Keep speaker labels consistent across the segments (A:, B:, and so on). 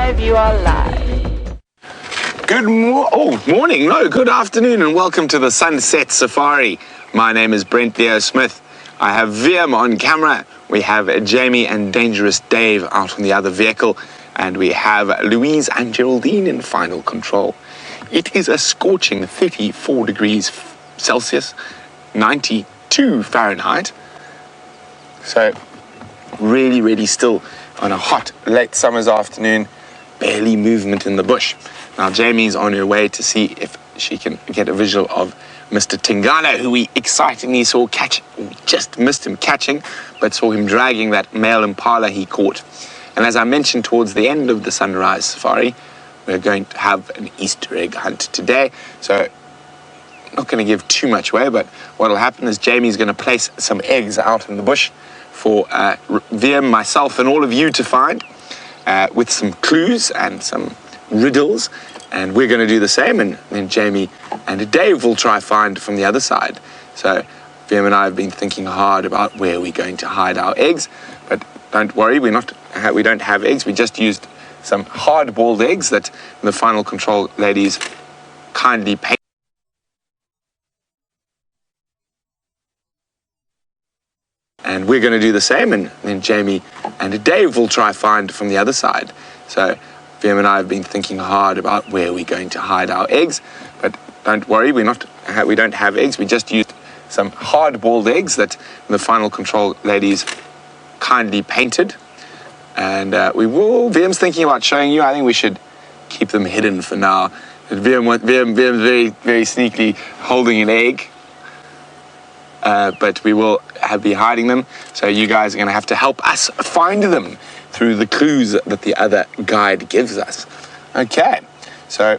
A: live, you are live.
B: Good afternoon, and welcome to the Sunset Safari. My name is Nat.Geo Smith. I have VM on camera. We have Jamie and Dangerous Dave out on the other vehicle, and we have Louise and Geraldine in final control. It is a scorching 34 degrees Celsius, 92 Fahrenheit. So really, really still on a hot late summer's afternoon, barely movement in the bush. Now Jamie's on her way to see if she can get a visual of Mr. Tingana, who we excitingly saw catch. We just missed him catching, but saw him dragging that male impala he caught. And as I mentioned towards the end of the sunrise safari, we're going to have an Easter egg hunt today. So I'm not going to give too much away, but what will happen is Jamie's going to place some eggs out in the bush for VM, myself, and all of you to find, with some clues and some riddles, and we're going to do the same, and then Jamie and Dave will try find from the other side. So VM and I have been thinking hard about where we're going to hide our eggs, but don't worry, we don't have eggs. We just used some hard-boiled eggs that the final control ladies kindly paid. And we're going to do the same, and then Jamie and Dave will try find from the other side. So VM and I have been thinking hard about where we're going to hide our eggs, but don't worry, we don't have eggs. We just used some hard-boiled eggs that the final control ladies kindly painted, and VM's thinking about showing you. I think we should keep them hidden for now. VM's very, very sneakily holding an egg. But we will be hiding them, so you guys are going to have to help us find them through the clues that the other guide gives us. Okay, so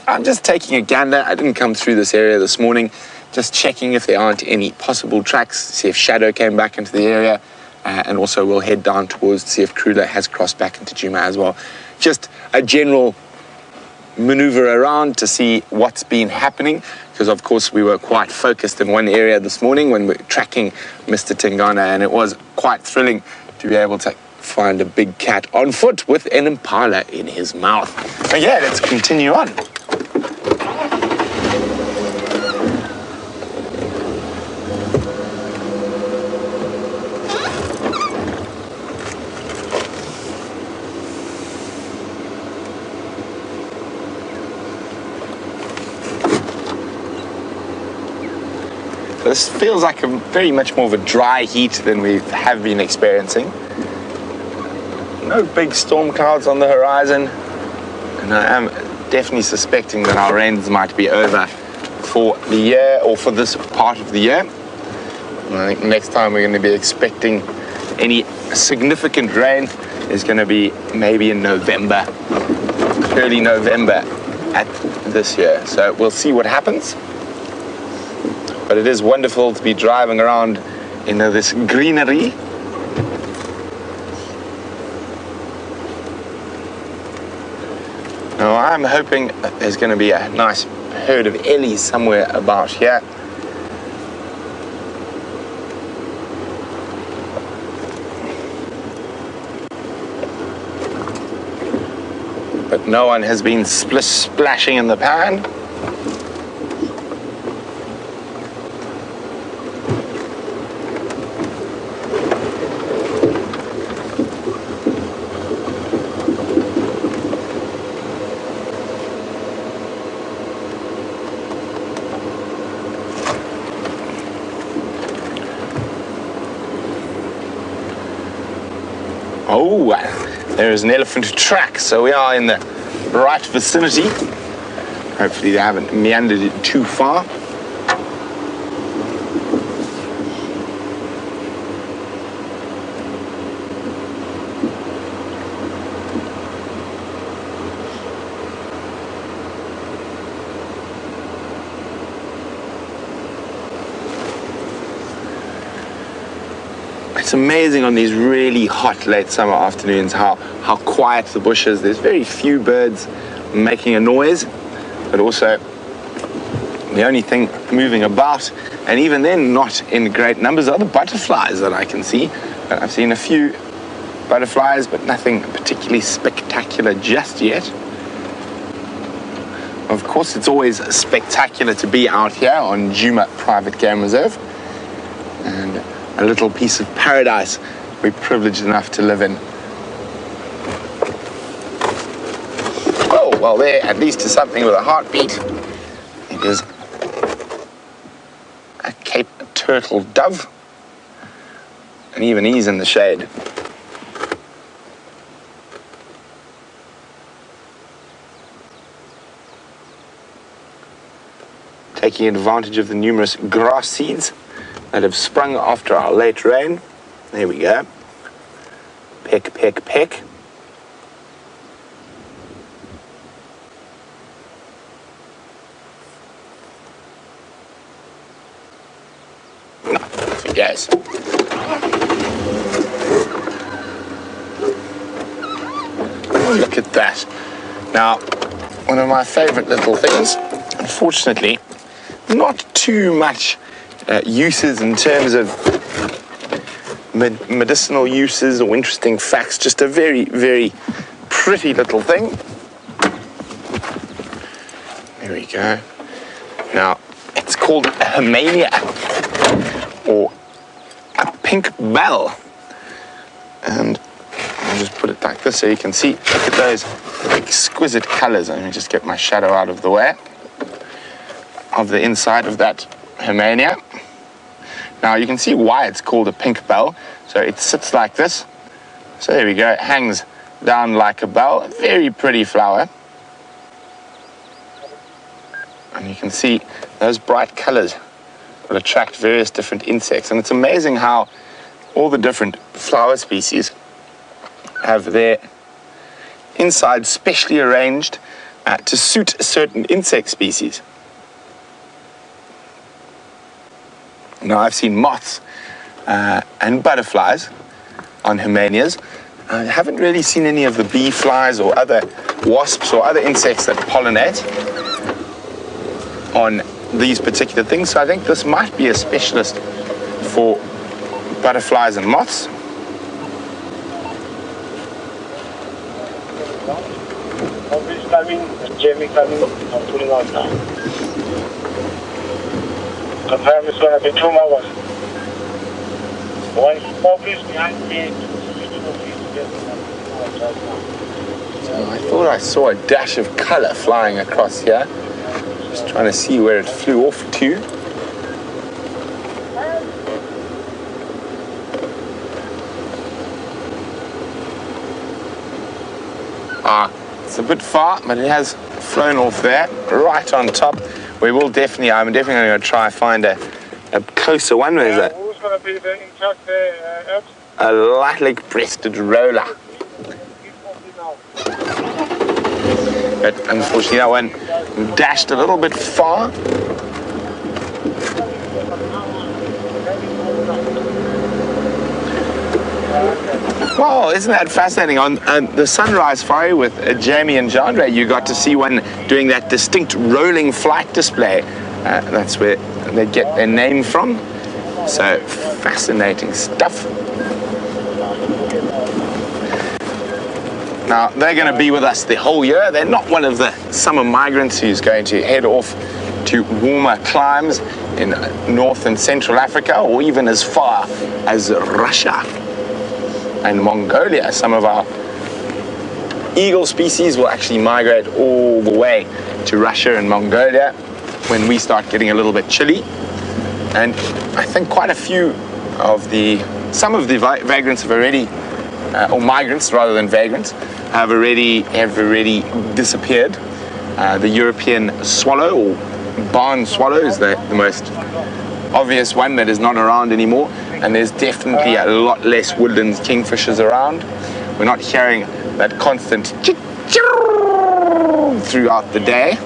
B: I'm just taking a gander. I didn't come through this area this morning, just checking if there aren't any possible tracks, see if Shadow came back into the area, and also we'll head down towards to see if Kruger has crossed back into Djuma as well. Just a general maneuver around to see what's been happening, because of course we were quite focused in one area this morning when we were tracking Mr. Tingana, and it was quite thrilling to be able to find a big cat on foot with an impala in his mouth. So yeah, let's continue on. This feels like very much more of a dry heat than we have been experiencing. No big storm clouds on the horizon, and I am definitely suspecting that our rains might be over for the year, or for this part of the year. And I think next time we're going to be expecting any significant rain is going to be maybe in November, early November at this year. So we'll see what happens. But it is wonderful to be driving around in this greenery. Now I'm hoping that there's going to be a nice herd of ellies somewhere about here. But no one has been splashing in the pan. Oh, there is an elephant track, so we are in the right vicinity. Hopefully they haven't meandered it too far. It's amazing on these really hot late summer afternoons how quiet the bush is. There's very few birds making a noise, but also the only thing moving about, and even then not in great numbers, are the butterflies that I can see. But I've seen a few butterflies, but nothing particularly spectacular just yet. Of course, it's always spectacular to be out here on Djuma Private Game Reserve, and a little piece of paradise we're privileged enough to live in. Oh, well, there at least is something with a heartbeat. It is a Cape turtle dove, and even he's in the shade. Taking advantage of the numerous grass seeds that have sprung after our late rain. There we go. Peck, peck, peck. Off he goes. Oh, look at that. Now, one of my favorite little things, unfortunately, not too much uses in terms of medicinal uses or interesting facts, just a very, very pretty little thing. There we go. Now, it's called a Hymania, or a pink bell. And I'll just put it like this so you can see. Look at those exquisite colors. Let me just get my shadow out of the way of the inside of that Hymania. Now you can see why it's called a pink bell. So it sits like this. So there we go, it hangs down like a bell. A very pretty flower. And you can see those bright colors will attract various different insects. And it's amazing how all the different flower species have their inside specially arranged to suit certain insect species. Now, I've seen moths and butterflies on Hymanias. I haven't really seen any of the bee flies or other wasps or other insects that pollinate on these particular things. So I think this might be a specialist for butterflies and moths.
C: Jamie coming, I'm pulling out now. Confirm it's going to be 2 hours. One more please behind me.
B: So I thought I saw a dash of color flying across here. Just trying to see where it flew off to. It's a bit far, but it has flown off there, right on top. I'm definitely going to try and find a closer one. Who's
C: going to be the intact
B: a lilac-breasted roller. But unfortunately that one dashed a little bit far. Wow, isn't that fascinating? On the sunrise safari with Jamie and Jandre, you got to see one doing that distinct rolling flight display. That's where they get their name from. So, fascinating stuff. Now, they're going to be with us the whole year. They're not one of the summer migrants who's going to head off to warmer climes in North and Central Africa, or even as far as Russia and Mongolia. Some of our eagle species will actually migrate all the way to Russia and Mongolia when we start getting a little bit chilly. And I think quite a few of some of the vagrants have already, or migrants rather than vagrants, have already disappeared. The European swallow, or barn swallow, is the most obvious one that is not around anymore. And there's definitely a lot less woodland kingfishers around. We're not hearing that constant throughout the day.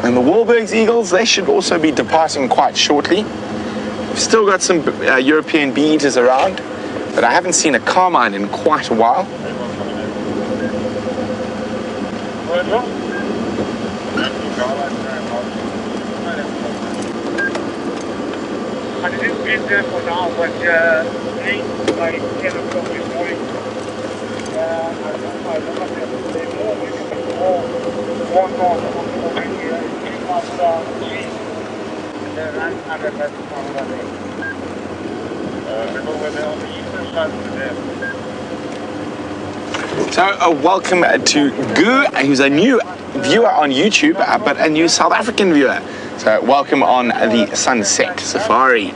B: And the Wahlberg's eagles, they should also be departing quite shortly. We've still got some European bee eaters around, but I haven't seen a carmine in quite a while.
C: I didn't been there for now, but late by 10 o'clock this morning, I don't know if they move a little bit more north over here, 3 miles down the sea, and then under that valley. Over there on the eastern side of the dam.
B: So welcome to Gu, who's a new viewer on YouTube, but a new South African viewer. So welcome on the Sunset Safari.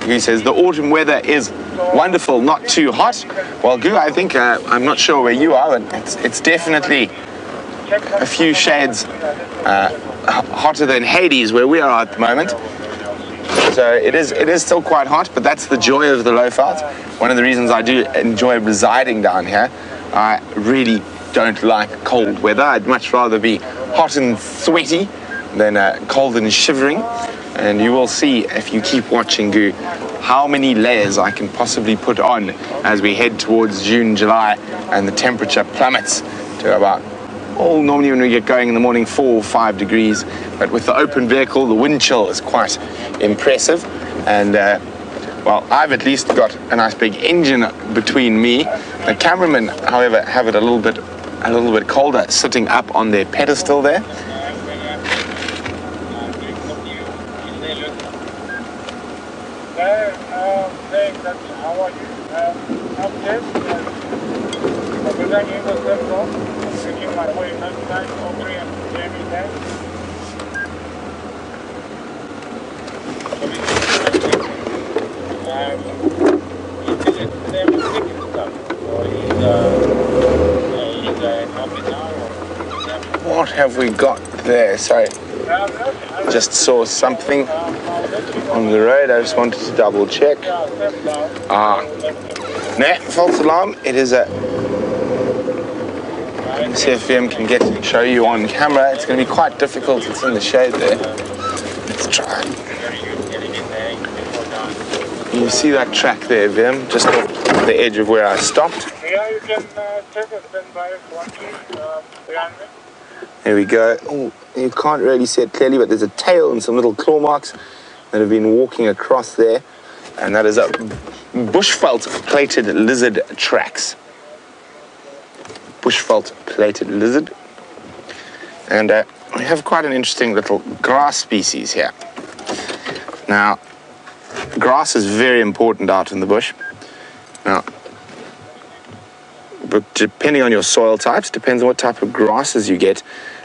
B: Gu says the autumn weather is wonderful, not too hot. Well, Gu, I think, I'm not sure where you are, but it's definitely a few shades hotter than Hades where we are at the moment. So it is still quite hot, but that's the joy of the low-felt. One of the reasons I do enjoy residing down here. I really don't like cold weather. I'd much rather be hot and sweaty than cold and shivering. And you will see, if you keep watching Gu, how many layers I can possibly put on as we head towards June, July, and the temperature plummets to about, well, normally when we get going in the morning, 4 or 5 degrees. But with the open vehicle, the wind chill is quite impressive. And well, I've at least got a nice big engine between me. The cameramen, however, have it a little bit colder, sitting up on their pedestal there.
C: How are you? Upstairs, representing the third floor, taking my way 99, Aubrey and Jamie there.
B: What have we got there? Sorry, just saw something on the road. I just wanted to double check. No, false alarm. It is a... Let me see if VM can show you on camera. It's going to be quite difficult. It's in the shade there. Let's try. You see that track there, Vim, just off the edge of where I stopped?
C: Yeah, you can take a spin by one behind me.
B: There we go. Oh, you can't really see it clearly, but there's a tail and some little claw marks that have been walking across there. And that is a bushveld plated lizard tracks. Bushveld plated lizard. And we have quite an interesting little grass species here. Now, grass is very important out in the bush. Now, but depending on your soil types, depends on what type of grasses you get,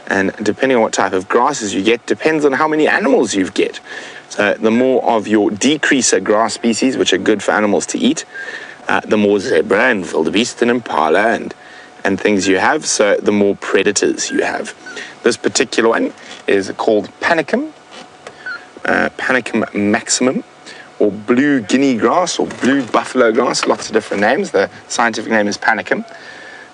B: and depending on what type of grasses you get, depends on how many animals you get. So the more of your decreaser grass species, which are good for animals to eat, the more zebra and wildebeest and impala and things you have, so the more predators you have. This particular one is called panicum, Panicum maximum, or blue guinea grass, or blue buffalo grass, lots of different names. The scientific name is panicum.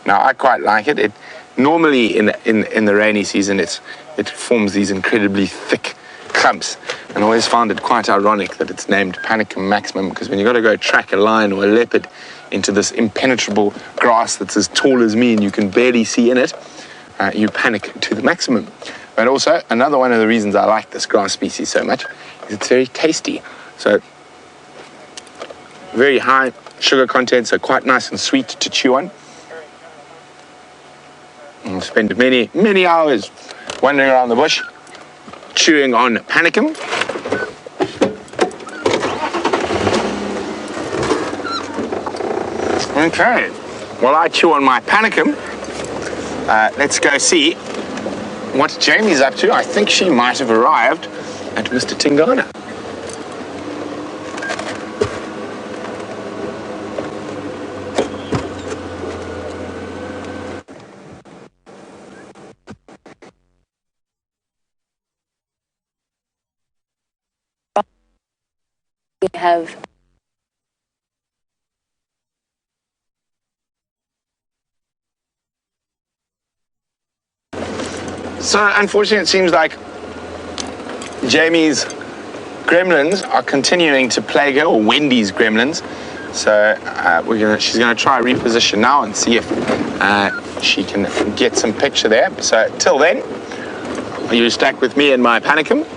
B: Now, I quite like it. It normally in the rainy season, it forms these incredibly thick clumps, and I always found it quite ironic that it's named panicum maximum, because when you got to go track a lion or a leopard into this impenetrable grass that's as tall as me and you can barely see in it, you panic to the maximum. But also, another one of the reasons I like this grass species so much is it's very tasty. So, very high sugar content, so quite nice and sweet to chew on. I've spent many, many hours wandering around the bush, chewing on panicum. Okay, while I chew on my panicum, let's go see what Jamie's up to. I think she might have arrived at Mr. Tingana.
A: We have
B: So unfortunately, it seems like Jamie's gremlins are continuing to plague her, or Wendy's gremlins. So she's gonna try reposition now and see if she can get some picture there. So till then, you stuck with me and my panicum.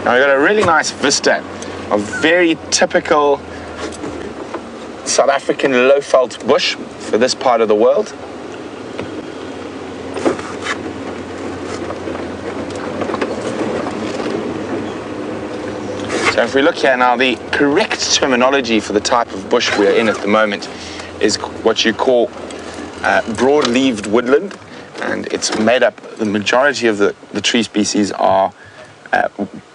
B: Now we've got a really nice vista of very typical South African low-veld bush for this part of the world. So if we look here now, the correct terminology for the type of bush we're in at the moment is what you call broad-leaved woodland, and it's made up, the majority of the tree species are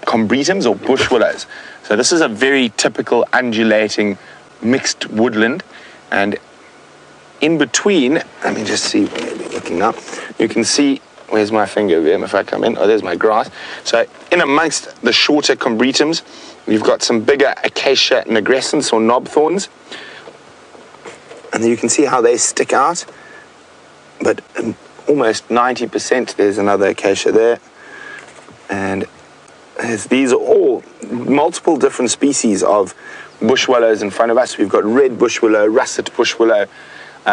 B: combretums or bush willows. So this is a very typical undulating mixed woodland, and in between, let me just see where we're looking now, you can see, where's my finger there if I come in? Oh, there's my grass. So in amongst the shorter combretums, you've got some bigger acacia nigrescens or knob thorns, and you can see how they stick out, but almost 90% there's another acacia there, and these are all multiple different species of bush willows in front of us. We've got red bush willow, russet bush willow,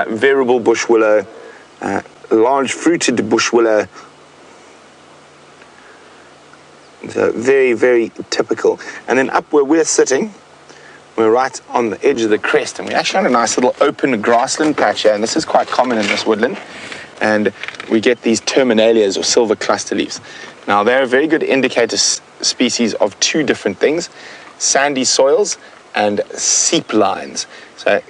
B: variable bush willow, large fruited bush willow. So very, very typical. And then up where we're sitting, we're right on the edge of the crest, and we're actually on a nice little open grassland patch here, and this is quite common in this woodland. And we get these terminalias or silver cluster leaves. Now they're a very good indicator species of two different things: sandy soils and seep lines. So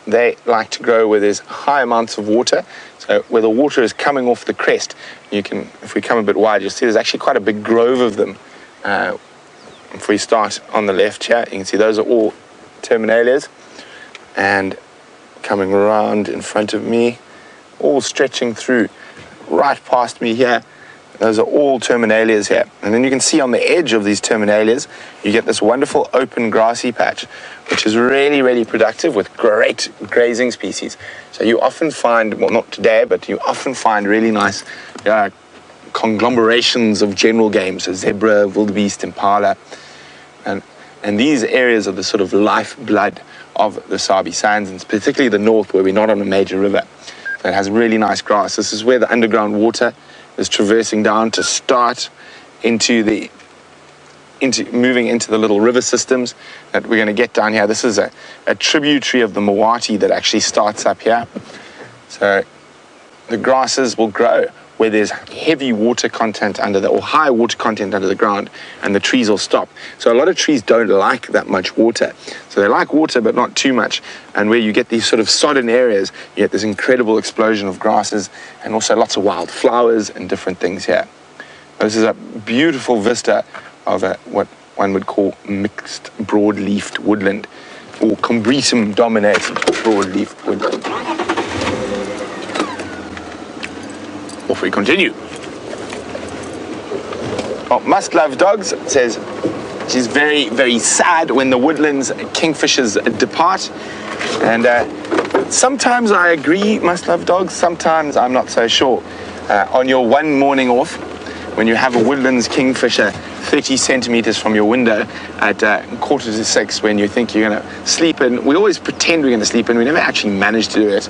B: they like to grow where there's high amounts of water. So where the water is coming off the crest, you can, if we come a bit wide, you'll see there's actually quite a big grove of them. If we start on the left here, you can see those are all terminalias, and coming around in front of me, all stretching through right past me here, those are all terminalias here. And then you can see on the edge of these terminalias, you get this wonderful open grassy patch, which is really, really productive with great grazing species. So you often find, well, not today, but you often find really nice conglomerations of general game, so zebra, wildebeest, impala, and these areas are the sort of lifeblood of the Sabi Sands, and particularly the north where we're not on a major river. So it has really nice grass. This is where the underground water is traversing down to start moving into the little river systems that we're going to get down here. This is a tributary of the Mawati that actually starts up here. So the grasses will grow where there's heavy water content or high water content under the ground, and the trees will stop. So a lot of trees don't like that much water. So they like water, but not too much. And where you get these sort of sodden areas, you get this incredible explosion of grasses and also lots of wild flowers and different things here. This is a beautiful vista of what one would call mixed broad-leafed woodland, or combretum-dominated broad-leafed woodland. Off we continue. Well, Must Love Dogs says she's very, very sad when the woodlands kingfishers depart. And sometimes I agree, Must Love Dogs, sometimes I'm not so sure. On your one morning off, when you have a woodlands kingfisher 30 centimeters from your window at 5:45, when you think you're going to sleep in, we always pretend we're going to sleep in, we never actually manage to do it.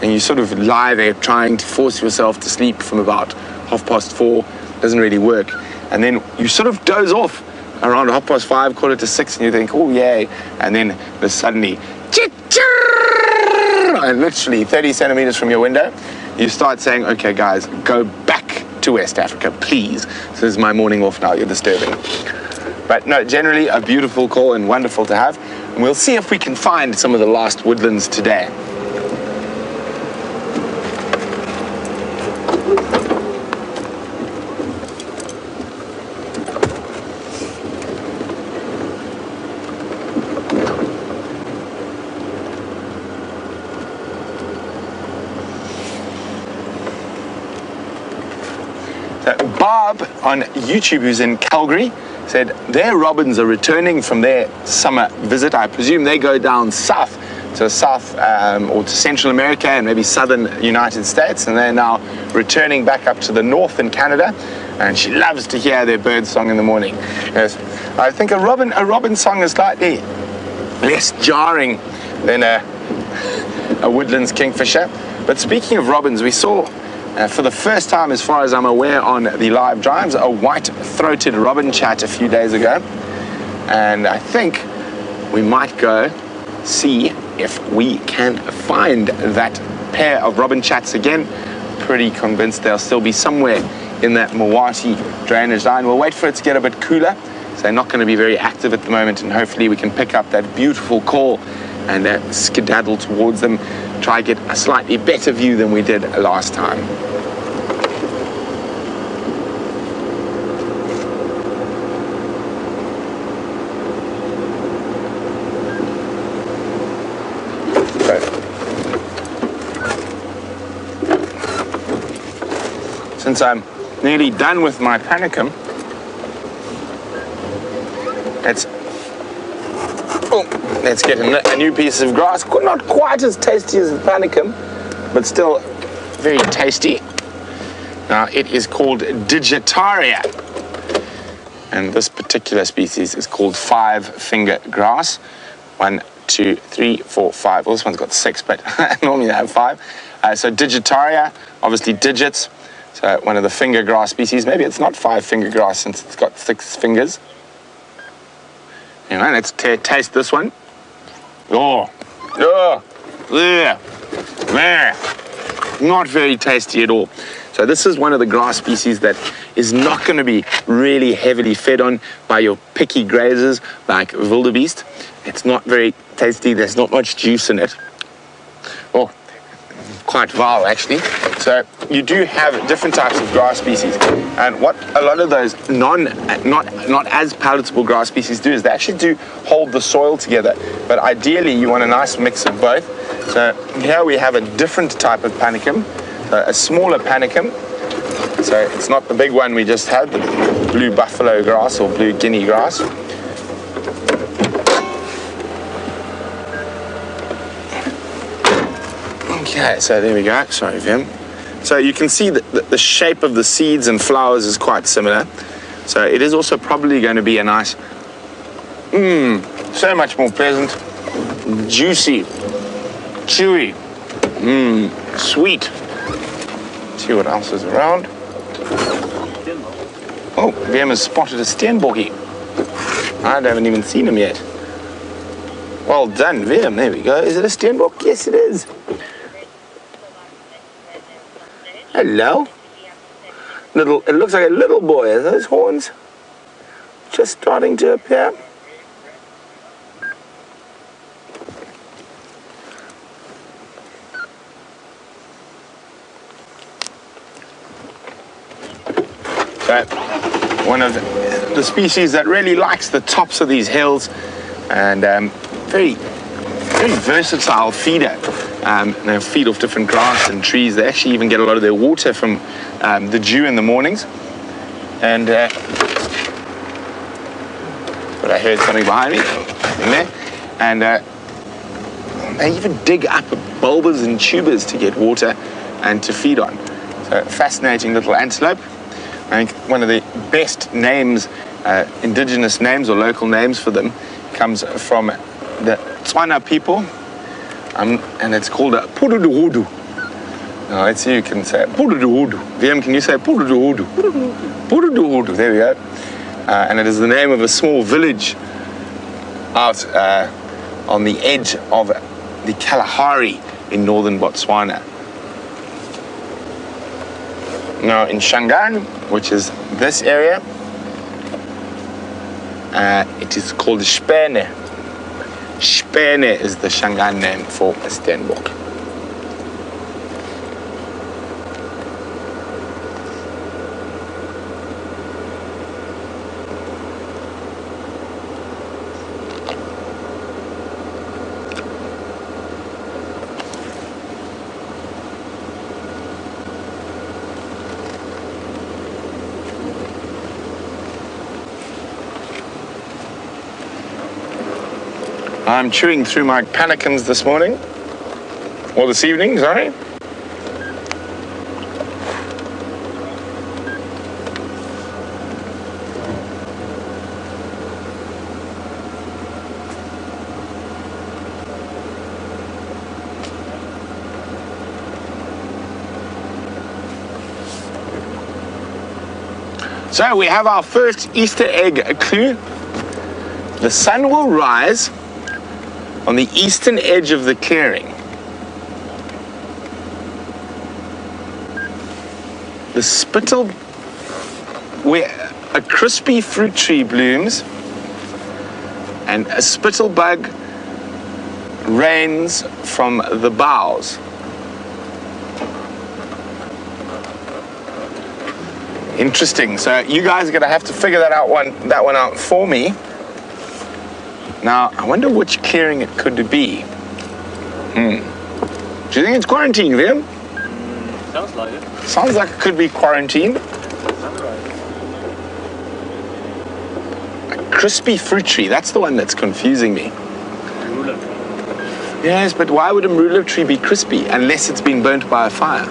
B: And you sort of lie there trying to force yourself to sleep from about 4:30, doesn't really work. And then you sort of doze off around 5:30, 5:45, and you think, oh yay, and then there's suddenly, and literally 30 centimeters from your window, you start saying, okay guys, go back to West Africa, please. This is my morning off now, you're disturbing. But no, generally a beautiful call and wonderful to have. And we'll see if we can find some of the last woodlands today. Bob on YouTube, who's in Calgary, said their robins are returning from their summer visit. I presume they go down south or to Central America and maybe southern United States, and they're now returning back up to the north in Canada, and she loves to hear their bird song in the morning. Yes, I think a robin song is slightly less jarring than a woodlands kingfisher. But speaking of robins, we saw For the first time, as far as I'm aware, on the live drives, a white-throated robin chat a few days ago. And I think we might go see if we can find that pair of robin chats again. Pretty convinced they'll still be somewhere in that Mawati drainage line. We'll wait for it to get a bit cooler. So they're not going to be very active at the moment, and hopefully we can pick up that beautiful call and skedaddle towards them, try get a slightly better view than we did last time. Since I'm nearly done with my panicum, let's get a new piece of grass. Not quite as tasty as the panicum, but still very tasty. Now, it is called Digitaria, and this particular species is called five-finger grass. 1, 2, 3, 4, 5. Well, this one's got 6, but normally they have 5. So Digitaria, obviously digits. So one of the finger grass species. Maybe it's not five-finger grass since it's got 6 fingers. Anyway, let's taste this one. Oh, yeah, not very tasty at all. So this is one of the grass species that is not going to be really heavily fed on by your picky grazers like wildebeest. It's not very tasty. There's not much juice in it. Oh, quite vile actually. So you do have different types of grass species, and what a lot of those not as palatable grass species do is they actually do hold the soil together, but ideally you want a nice mix of both. So here we have a different type of panicum, so a smaller panicum. So it's not the big one we just had, the blue buffalo grass or blue guinea grass. Okay, so there we go. Sorry, Vim. So you can see that the shape of the seeds and flowers is quite similar. So it is also probably going to be a nice, so much more pleasant, juicy, chewy, sweet. Let's see what else is around. Oh, Vim has spotted a steenbokkie. I haven't even seen him yet. Well done, Vim. There we go. Is it a steenbok? Yes, it is. Hello. It looks like a little boy. Are those horns just starting to appear? So, one of the species that really likes the tops of these hills, and very, very versatile feeder. They feed off different grass and trees. They actually even get a lot of their water from the dew in the mornings. And but I heard something behind me, in there. And they even dig up bulbs and tubers to get water and to feed on. So fascinating little antelope. I think one of the best names, indigenous names or local names for them, comes from the Tswana people. And it's called a puruduhudu. Now let's see, you can say puruduhudu. VM, can you say puruduhudu? Puruduhudu, there we go. And it is the name of a small village out on the edge of the Kalahari in northern Botswana. Now in Shangaan, which is this area, it is called Spene. Spene is the Shangaan name for a steenbok. I'm chewing through my panicums this morning, or this evening, sorry. So we have our first Easter egg clue. The sun will rise on the eastern edge of the clearing. The spittle where a crispy fruit tree blooms and a spittle bug rains from the boughs. Interesting. So you guys are going to have to figure that one out for me. Now, I wonder which clearing it could be. Do you think it's quarantine, Liam?
D: Sounds like it.
B: Sounds like it could be quarantine.
D: Sounds right.
B: A crispy fruit tree. That's the one that's confusing me.
D: Marula.
B: Yes, but why would a marula tree be crispy unless it's been burnt by a fire?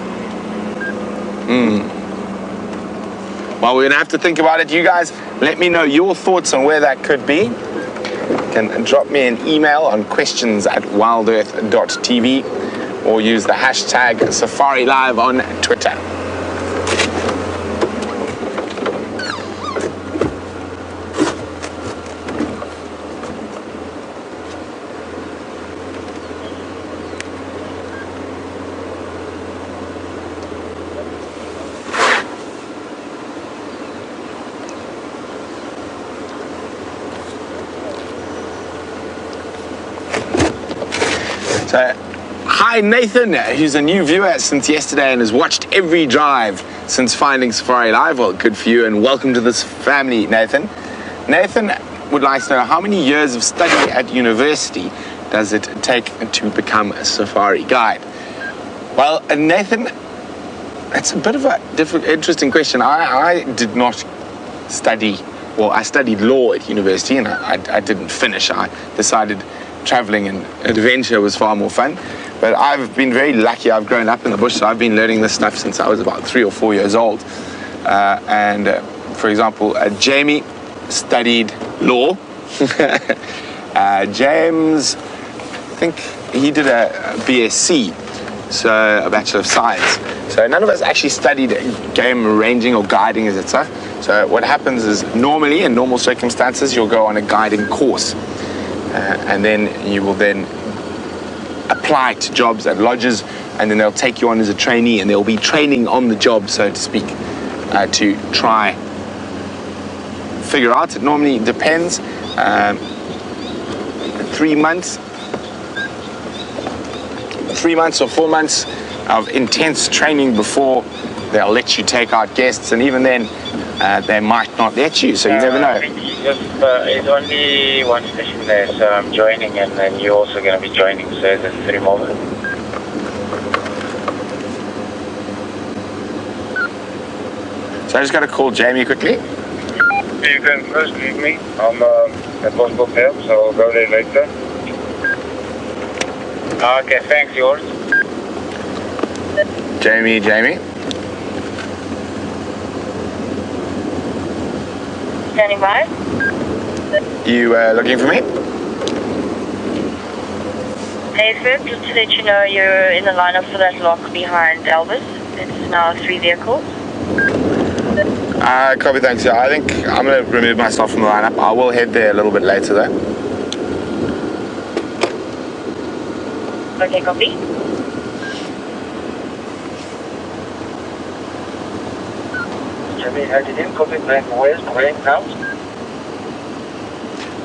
B: Well, we're going to have to think about it. You guys, let me know your thoughts on where that could be. You can drop me an email on questions@WildEarthTV or use the hashtag SafariLive on Twitter. So, hi Nathan, who's a new viewer since yesterday and has watched every drive since finding Safari Live. Well, good for you and welcome to this family, Nathan. Nathan would like to know how many years of study at university does it take to become a safari guide? Well, Nathan, that's a bit of a interesting question. I did not study, well, I studied law at university and I didn't finish. I decided traveling and adventure was far more fun. But I've been very lucky. I've grown up in the bush, so I've been learning this stuff since I was about 3 or 4 years old. For example, Jamie studied law. James, I think he did a BSc, so a Bachelor of Science. So none of us actually studied game ranging or guiding, as it's a. So what happens is normally, in normal circumstances, you'll go on a guiding course. And then you will then apply to jobs at lodges, and then they'll take you on as a trainee, and there'll be training on the job, so to speak, to try figure out. It normally depends. 3 months or 4 months of intense training before they'll let you take out guests, and even then they might not let you, so you never know.
C: It's only one station there, so I'm joining, and then you're also going to be joining, so there's 3 more.
B: So I just got to call Jamie quickly.
C: You can first leave me. I'm at Bosco Fair, so I'll go there later. Okay, thanks, yours.
B: Jamie.
A: Standing by.
B: You looking for me?
A: Nathan, just to let you know, you're in the lineup for that lock behind Elvis. It's now 3 vehicles.
B: Copy, thanks. Yeah, I think I'm going to remove myself from the lineup. I will head there a little bit later though.
A: Okay, copy.
C: Jimmy, how did you copy? Where's Graham House?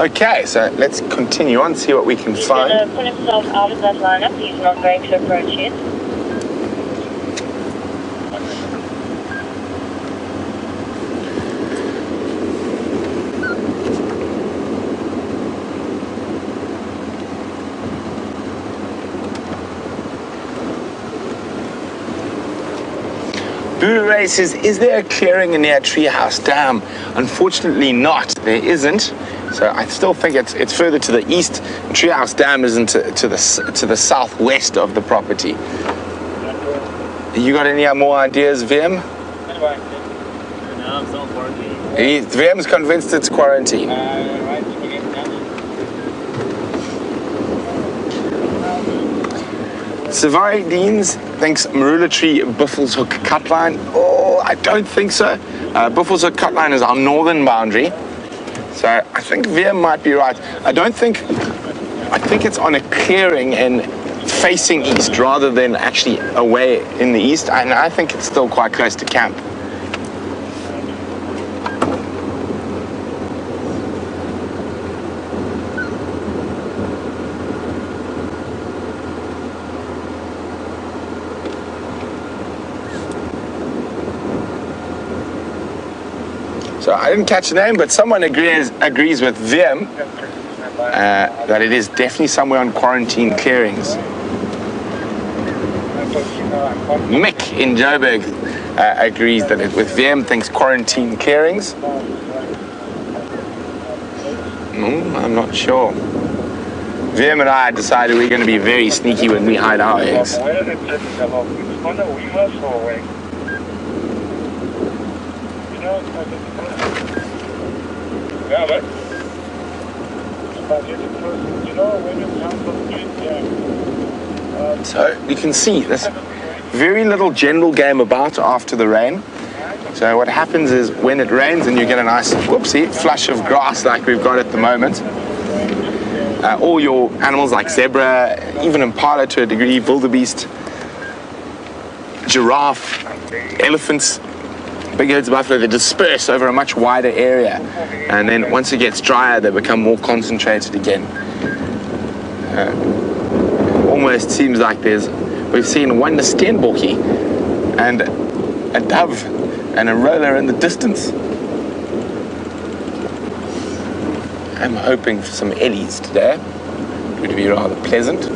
B: Okay, so let's continue on, see what we can
A: He's
B: find.
A: going to put himself out of that lineup. He's not going to approach yet.
B: Buddha Ray says, is there a clearing near Treehouse Dam? Unfortunately not, there isn't. So I still think it's further to the east. Treehouse Dam isn't to the southwest of the property. You got any more ideas, Vim?
D: No, it's not quarantine.
B: Vim's convinced it's quarantine.
C: Right,
B: Savari Deans thinks Marula Tree Buffelshoek cut line. Oh, I don't think so. Buffalo's Cotline is our northern boundary. So I think Veer might be right. I think it's on a clearing and facing east rather than actually away in the east. And I think it's still quite close to camp. So I didn't catch the name, but someone agrees with Veer that it is definitely somewhere on quarantine clearings. Mick in Joburg agrees that it with Veer thinks quarantine clearings. I'm not sure. Veer and I decided we're going to be very sneaky when we hide our eggs.
C: Yeah, but
B: So you can see there's very little general game about after the rain. So what happens is when it rains and you get a nice flush of grass like we've got at the moment, all your animals like zebra, even impala to a degree, wildebeest, giraffe, elephants, big herds of buffalo, they disperse over a much wider area, and then once it gets drier they become more concentrated again. Almost seems like we've seen one steenbokkie and a dove and a roller in the distance. I'm hoping for some ellies today. It would be rather pleasant.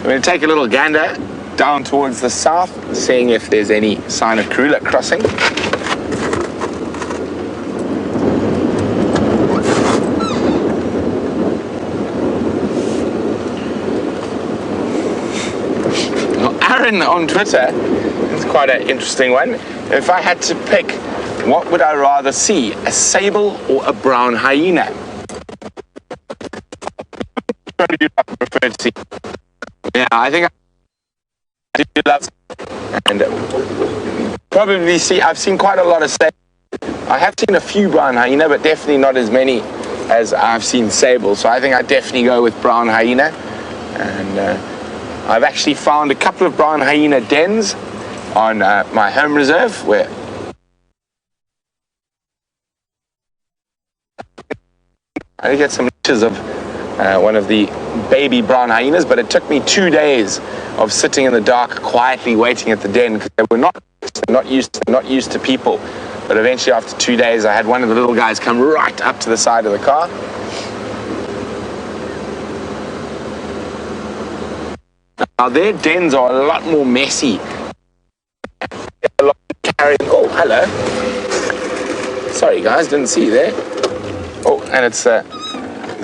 B: We're going to take a little gander down towards the south, seeing if there's any sign of Karula crossing. Now, Aaron on Twitter, it's quite an interesting one. If I had to pick, what would I rather see, a sable or a brown hyena? What would you prefer to see? Yeah, I think I do love, and probably I've seen quite a lot of sable. I have seen a few brown hyena, but definitely not as many as I've seen sable. So I think I'd definitely go with brown hyena. And I've actually found a couple of brown hyena dens on my home reserve where I get some pictures of one of the baby brown hyenas, but it took me 2 days of sitting in the dark quietly waiting at the den because they were not used to people. But eventually after 2 days I had one of the little guys come right up to the side of the car. Now their dens are a lot more messy. Oh, hello. Sorry guys, didn't see you there. Oh, and it's the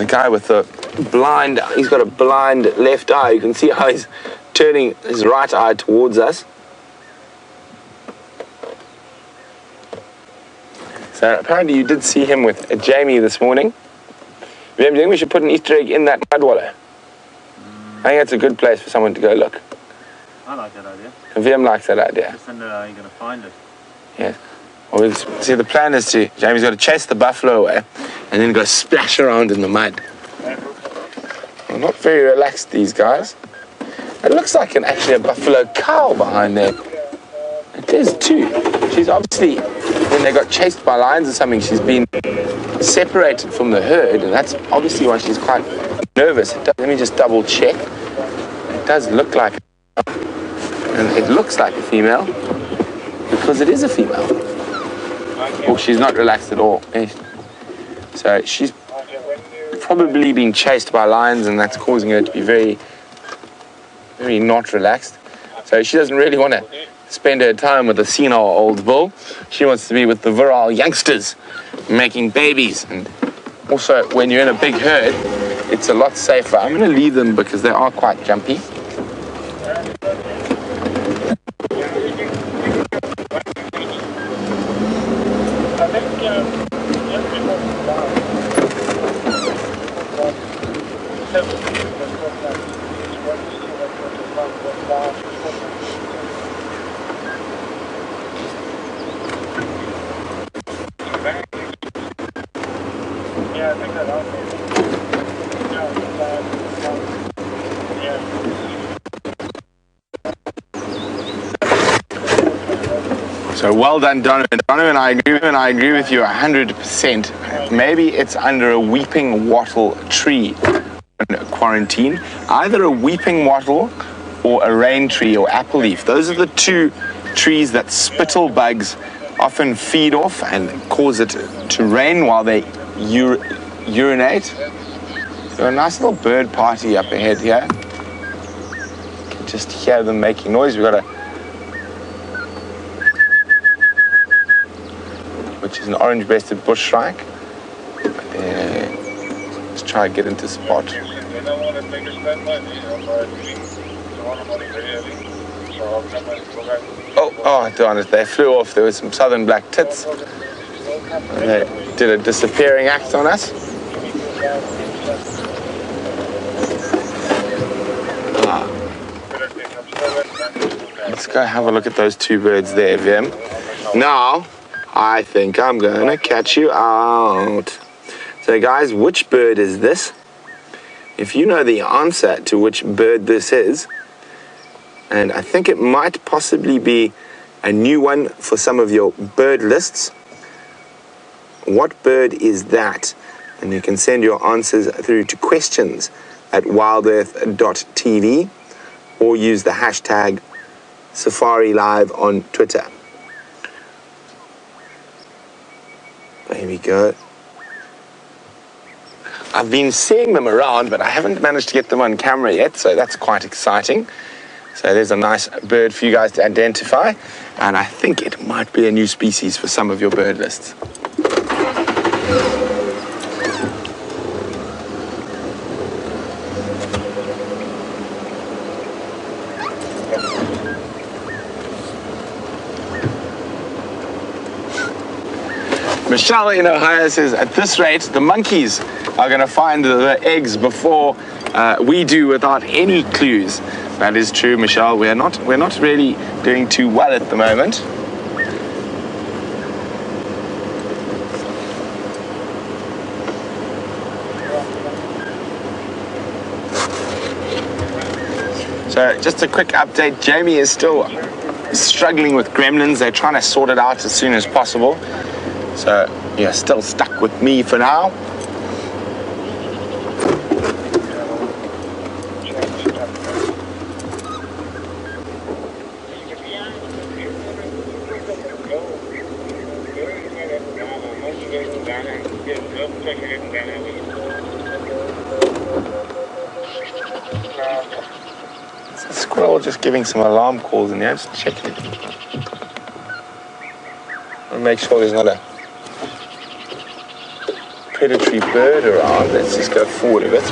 B: guy with the blind, he's got a blind left eye. You can see how he's turning his right eye towards us. So apparently you did see him with Jamie this morning. Do you think we should put an Easter egg in that mud wallow? I think that's a good place for someone to go look.
D: I like that idea.
B: VM likes that idea.
D: Just wonder how you're going to find it.
B: Yeah. Well, see, the plan is Jamie's got to chase the buffalo away and then go splash around in the mud. Well, not very relaxed, these guys. It looks like actually a buffalo cow behind there. It is too. She's obviously, when they got chased by lions or something, she's been separated from the herd, and that's obviously why she's quite nervous. Let me just double check. It does look like, and it looks like a female, because it is a female. Well, she's not relaxed at all. So she's probably being chased by lions, and that's causing her to be very, very not relaxed. So she doesn't really want to spend her time with the senile old bull. She wants to be with the virile youngsters making babies. And also, when you're in a big herd, it's a lot safer. I'm going to leave them because they are quite jumpy.
C: Yeah, I think that
B: So well done, Donovan. Donovan, I agree with you 100%. Maybe it's under a weeping wattle tree in quarantine. Either a weeping wattle or a rain tree or apple leaf. Those are the two trees that spittle bugs often feed off and cause it to rain while they urinate. So a nice little bird party up ahead here. You can just hear them making noise. We've got which is an orange-breasted bush shrike. Let's try and get into spot. Oh, darn it, they flew off. There was some southern black tits. They did a disappearing act on us. Let's go have a look at those two birds there, Vim. Now, I think I'm going to catch you out. So guys, which bird is this? If you know the answer to which bird this is, and I think it might possibly be a new one for some of your bird lists, what bird is that? And you can send your answers through to questions at WildEarthTV or use the hashtag Safari Live on Twitter. There we go. I've been seeing them around, but I haven't managed to get them on camera yet, so that's quite exciting. So there's a nice bird for you guys to identify, and I think it might be a new species for some of your bird lists. Michelle in Ohio says, at this rate, the monkeys are going to find the eggs before we do without any clues. That is true, Michelle. We're not really doing too well at the moment. So just a quick update. Jamie is still struggling with gremlins. They're trying to sort it out as soon as possible. So you're still stuck with me for now. It's a squirrel just giving some alarm calls in there. Just checking it. I'll make sure there's not a predatory bird around. Let's just go forward a bit.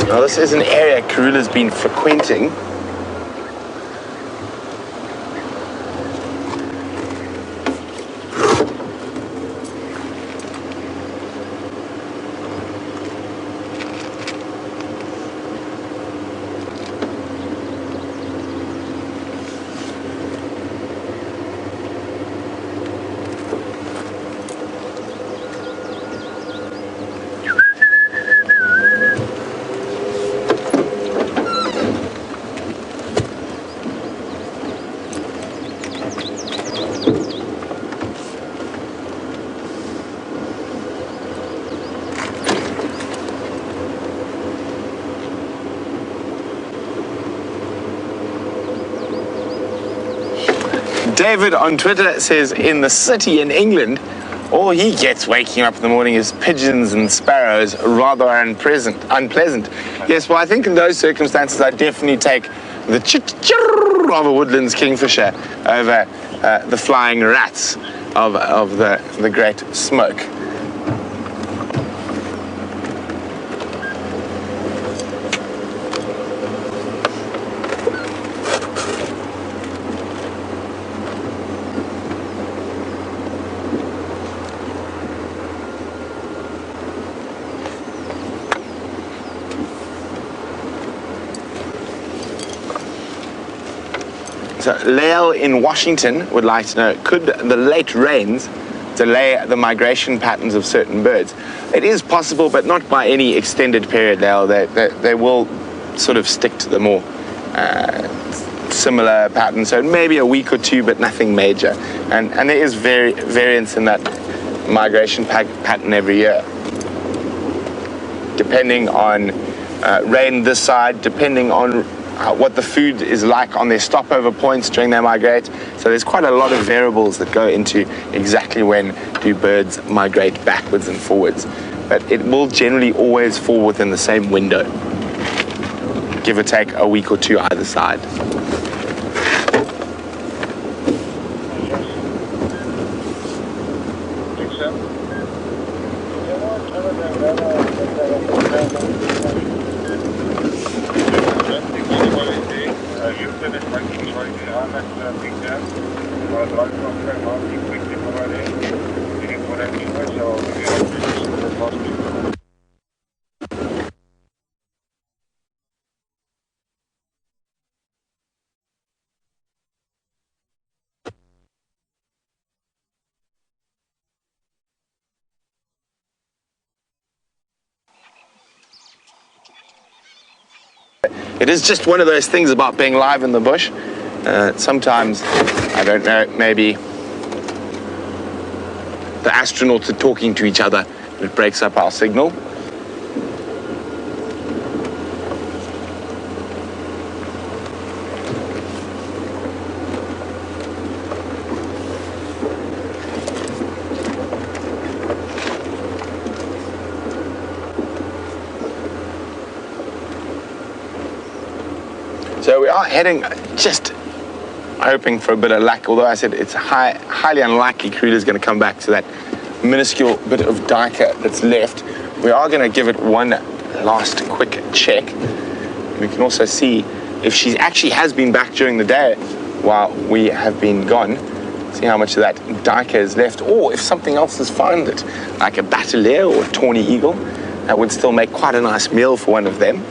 B: Now this is an area Karula's been frequenting. David on Twitter says, in the city in England, all he gets waking up in the morning is pigeons and sparrows, rather unpleasant. Yes, well, I think in those circumstances, I definitely take the chirr of a woodlands kingfisher over the flying rats of the great smoke. So Lael in Washington would like to know, could the late rains delay the migration patterns of certain birds. It is possible, but not by any extended period. They will sort of stick to the more similar pattern, so maybe a week or two, but nothing major. And there is variance in that migration pattern every year, depending on rain this side, depending on what the food is like on their stopover points during they migrate. So there's quite a lot of variables that go into exactly when do birds migrate backwards and forwards. But it will generally always fall within the same window, give or take a week or two either side. It is just one of those things about being live in the bush. Sometimes, I don't know, maybe the astronauts are talking to each other and it breaks up our signal. So we are heading, just hoping for a bit of luck, although I said it's highly unlikely Karula's going to come back to that minuscule bit of duiker that's left. We are going to give it one last quick check. We can also see if she actually has been back during the day while we have been gone. See how much of that duiker is left, or if something else has found it, like a bateleur or a tawny eagle. That would still make quite a nice meal for one of them.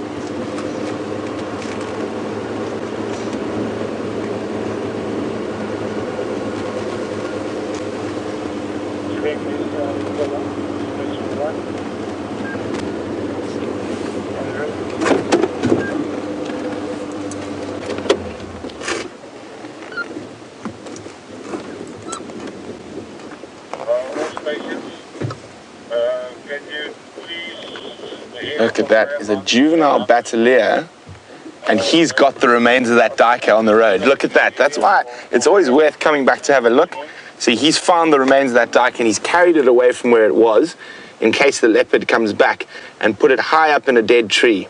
B: Look at that, is a juvenile bateleur, and he's got the remains of that duiker on the road. Look at that, that's why it's always worth coming back to have a look. See, he's found the remains of that duiker and he's carried it away from where it was in case the leopard comes back, and put it high up in a dead tree.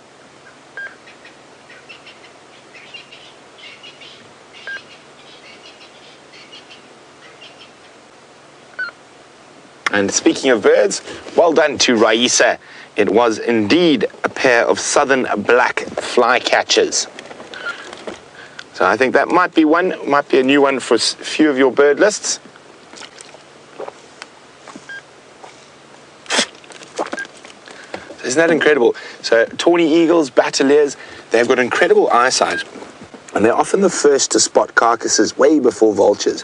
B: And speaking of birds, well done to Raisa. It was indeed a pair of southern black flycatchers. So I think that might be a new one for a few of your bird lists. Isn't that incredible? So tawny eagles, bateleurs, they've got incredible eyesight. And they're often the first to spot carcasses way before vultures.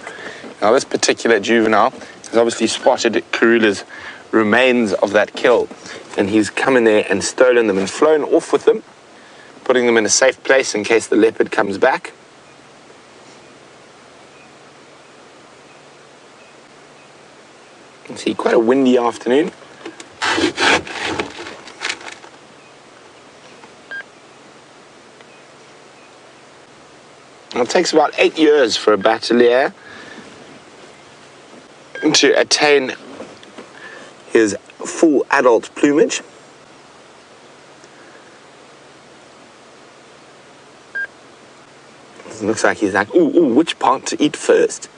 B: Now this particular juvenile has obviously spotted Karula's remains of that kill, and he's come in there and stolen them and flown off with them, putting them in a safe place in case the leopard comes back. You can see quite a windy afternoon. It takes about 8 years for a bateleur to attain his full adult plumage. It looks like he's like, ooh, which part to eat first?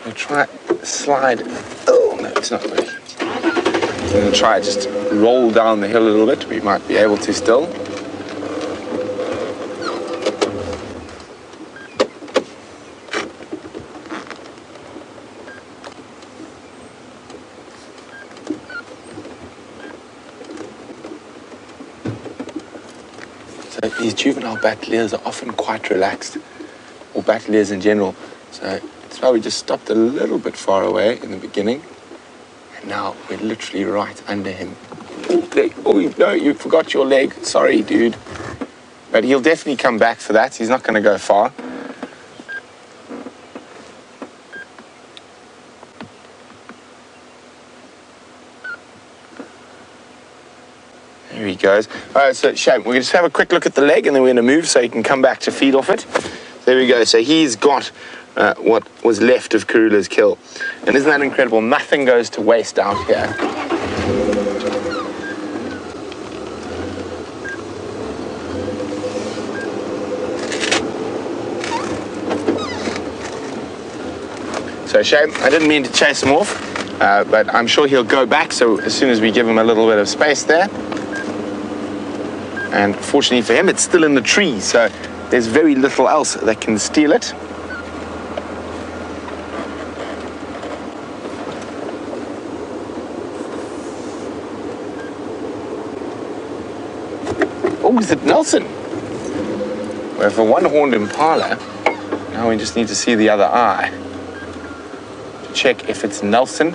B: I'll try slide. Oh no, it's not working. I'm going to try just roll down the hill a little bit. We might be able to still. So these juvenile bateleurs are often quite relaxed. or battaliers in general. So it's why we just stopped a little bit far away in the beginning. And now we're literally right under him. Oh, no, you forgot your leg. Sorry, dude. But he'll definitely come back for that. He's not going to go far. There he goes. All right, so Shane, we're going to just have a quick look at the leg and then we're going to move so he can come back to feed off it. There we go. So he's got what was left of Karula's kill. And isn't that incredible? Nothing goes to waste out here. So Shane, I didn't mean to chase him off, but I'm sure he'll go back. So as soon as we give him a little bit of space there. And fortunately for him, it's still in the tree, so there's very little else that can steal it. Oh, is it Nelson? We have a one-horned impala. Now we just need to see the other eye to check if it's Nelson.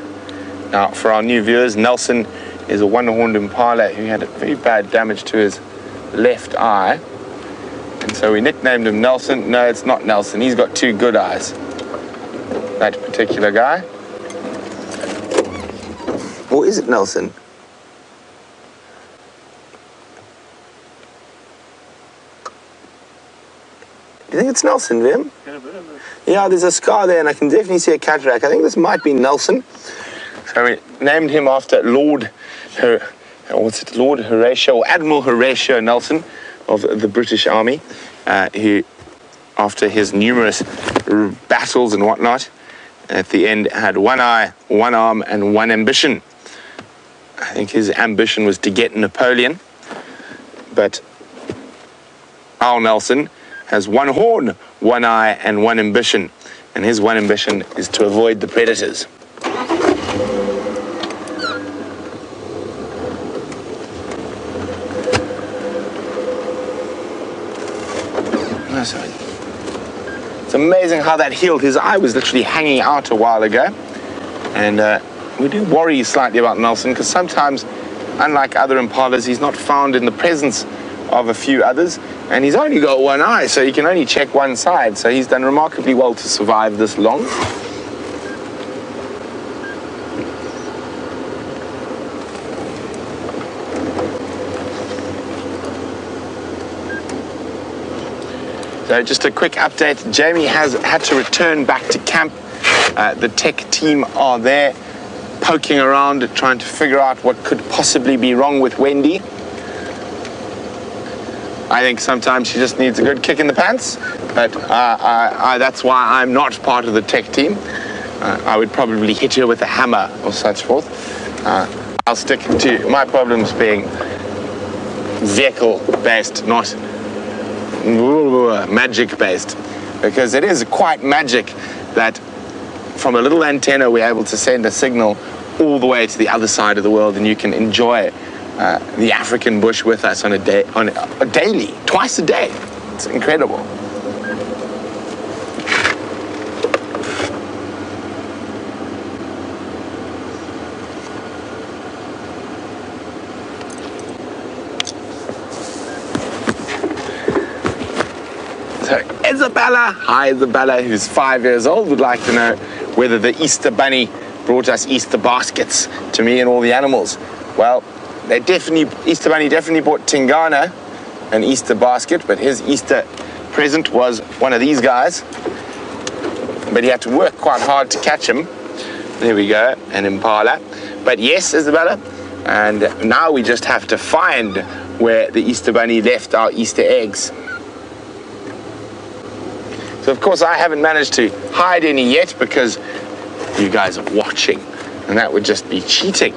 B: Now, for our new viewers, Nelson is a one-horned impala who had very bad damage to his left eye, and so we nicknamed him Nelson. No, it's not Nelson. He's got two good eyes, that particular guy. Or is it Nelson? Do you think it's Nelson, Vim? Yeah, there's a scar there, and I can definitely see a cataract. I think this might be Nelson. So we named him after Lord Horatio, or Admiral Horatio Nelson of the British Army, who, after his numerous battles and whatnot, at the end had one eye, one arm, and one ambition. I think his ambition was to get Napoleon, but our Nelson has one horn, one eye, and one ambition, and his one ambition is to avoid the predators. It's amazing how that healed. His eye was literally hanging out a while ago. And we do worry slightly about Nelson because sometimes, unlike other impalas, he's not found in the presence of a few others. And he's only got one eye, so he can only check one side. So he's done remarkably well to survive this long. So just a quick update, Jamie has had to return back to camp. The tech team are there poking around, trying to figure out what could possibly be wrong with Wendy. I think sometimes she just needs a good kick in the pants, but that's why I'm not part of the tech team. I would probably hit her with a hammer or such forth. I'll stick to my problems being vehicle-based, not magic based, because it is quite magic that from a little antenna we're able to send a signal all the way to the other side of the world, and you can enjoy the African bush with us on a daily, twice a day. It's incredible. So Isabella, hi Isabella, who's 5 years old, would like to know whether the Easter Bunny brought us Easter baskets to me and all the animals. Well, Easter Bunny definitely brought Tingana an Easter basket, but his Easter present was one of these guys. But he had to work quite hard to catch him. There we go, an impala. But yes, Isabella, and now we just have to find where the Easter Bunny left our Easter eggs. So of course I haven't managed to hide any yet because you guys are watching, and that would just be cheating.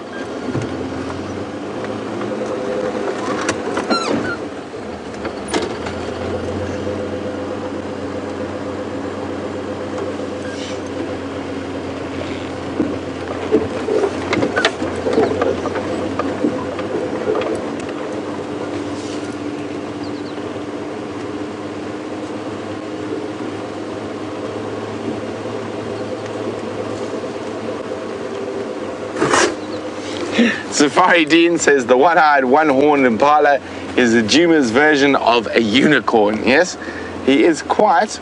B: Safari Dean says the one-eyed, one-horned impala is the Djuma's version of a unicorn. Yes, he is quite.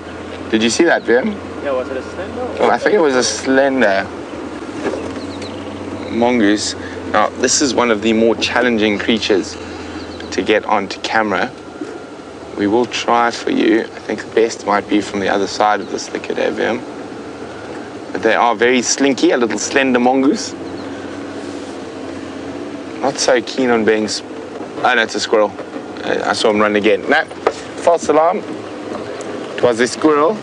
B: Did you see that, Vim?
D: Yeah, was it a slender?
B: Well, I think it was a slender mongoose. Now, this is one of the more challenging creatures to get onto camera. We will try for you. I think the best might be from the other side of this thicket, Vim. But they are very slinky, a little slender mongoose. Not so keen on being... Oh, no, it's a squirrel. I saw him run again. No, false alarm. It was a squirrel.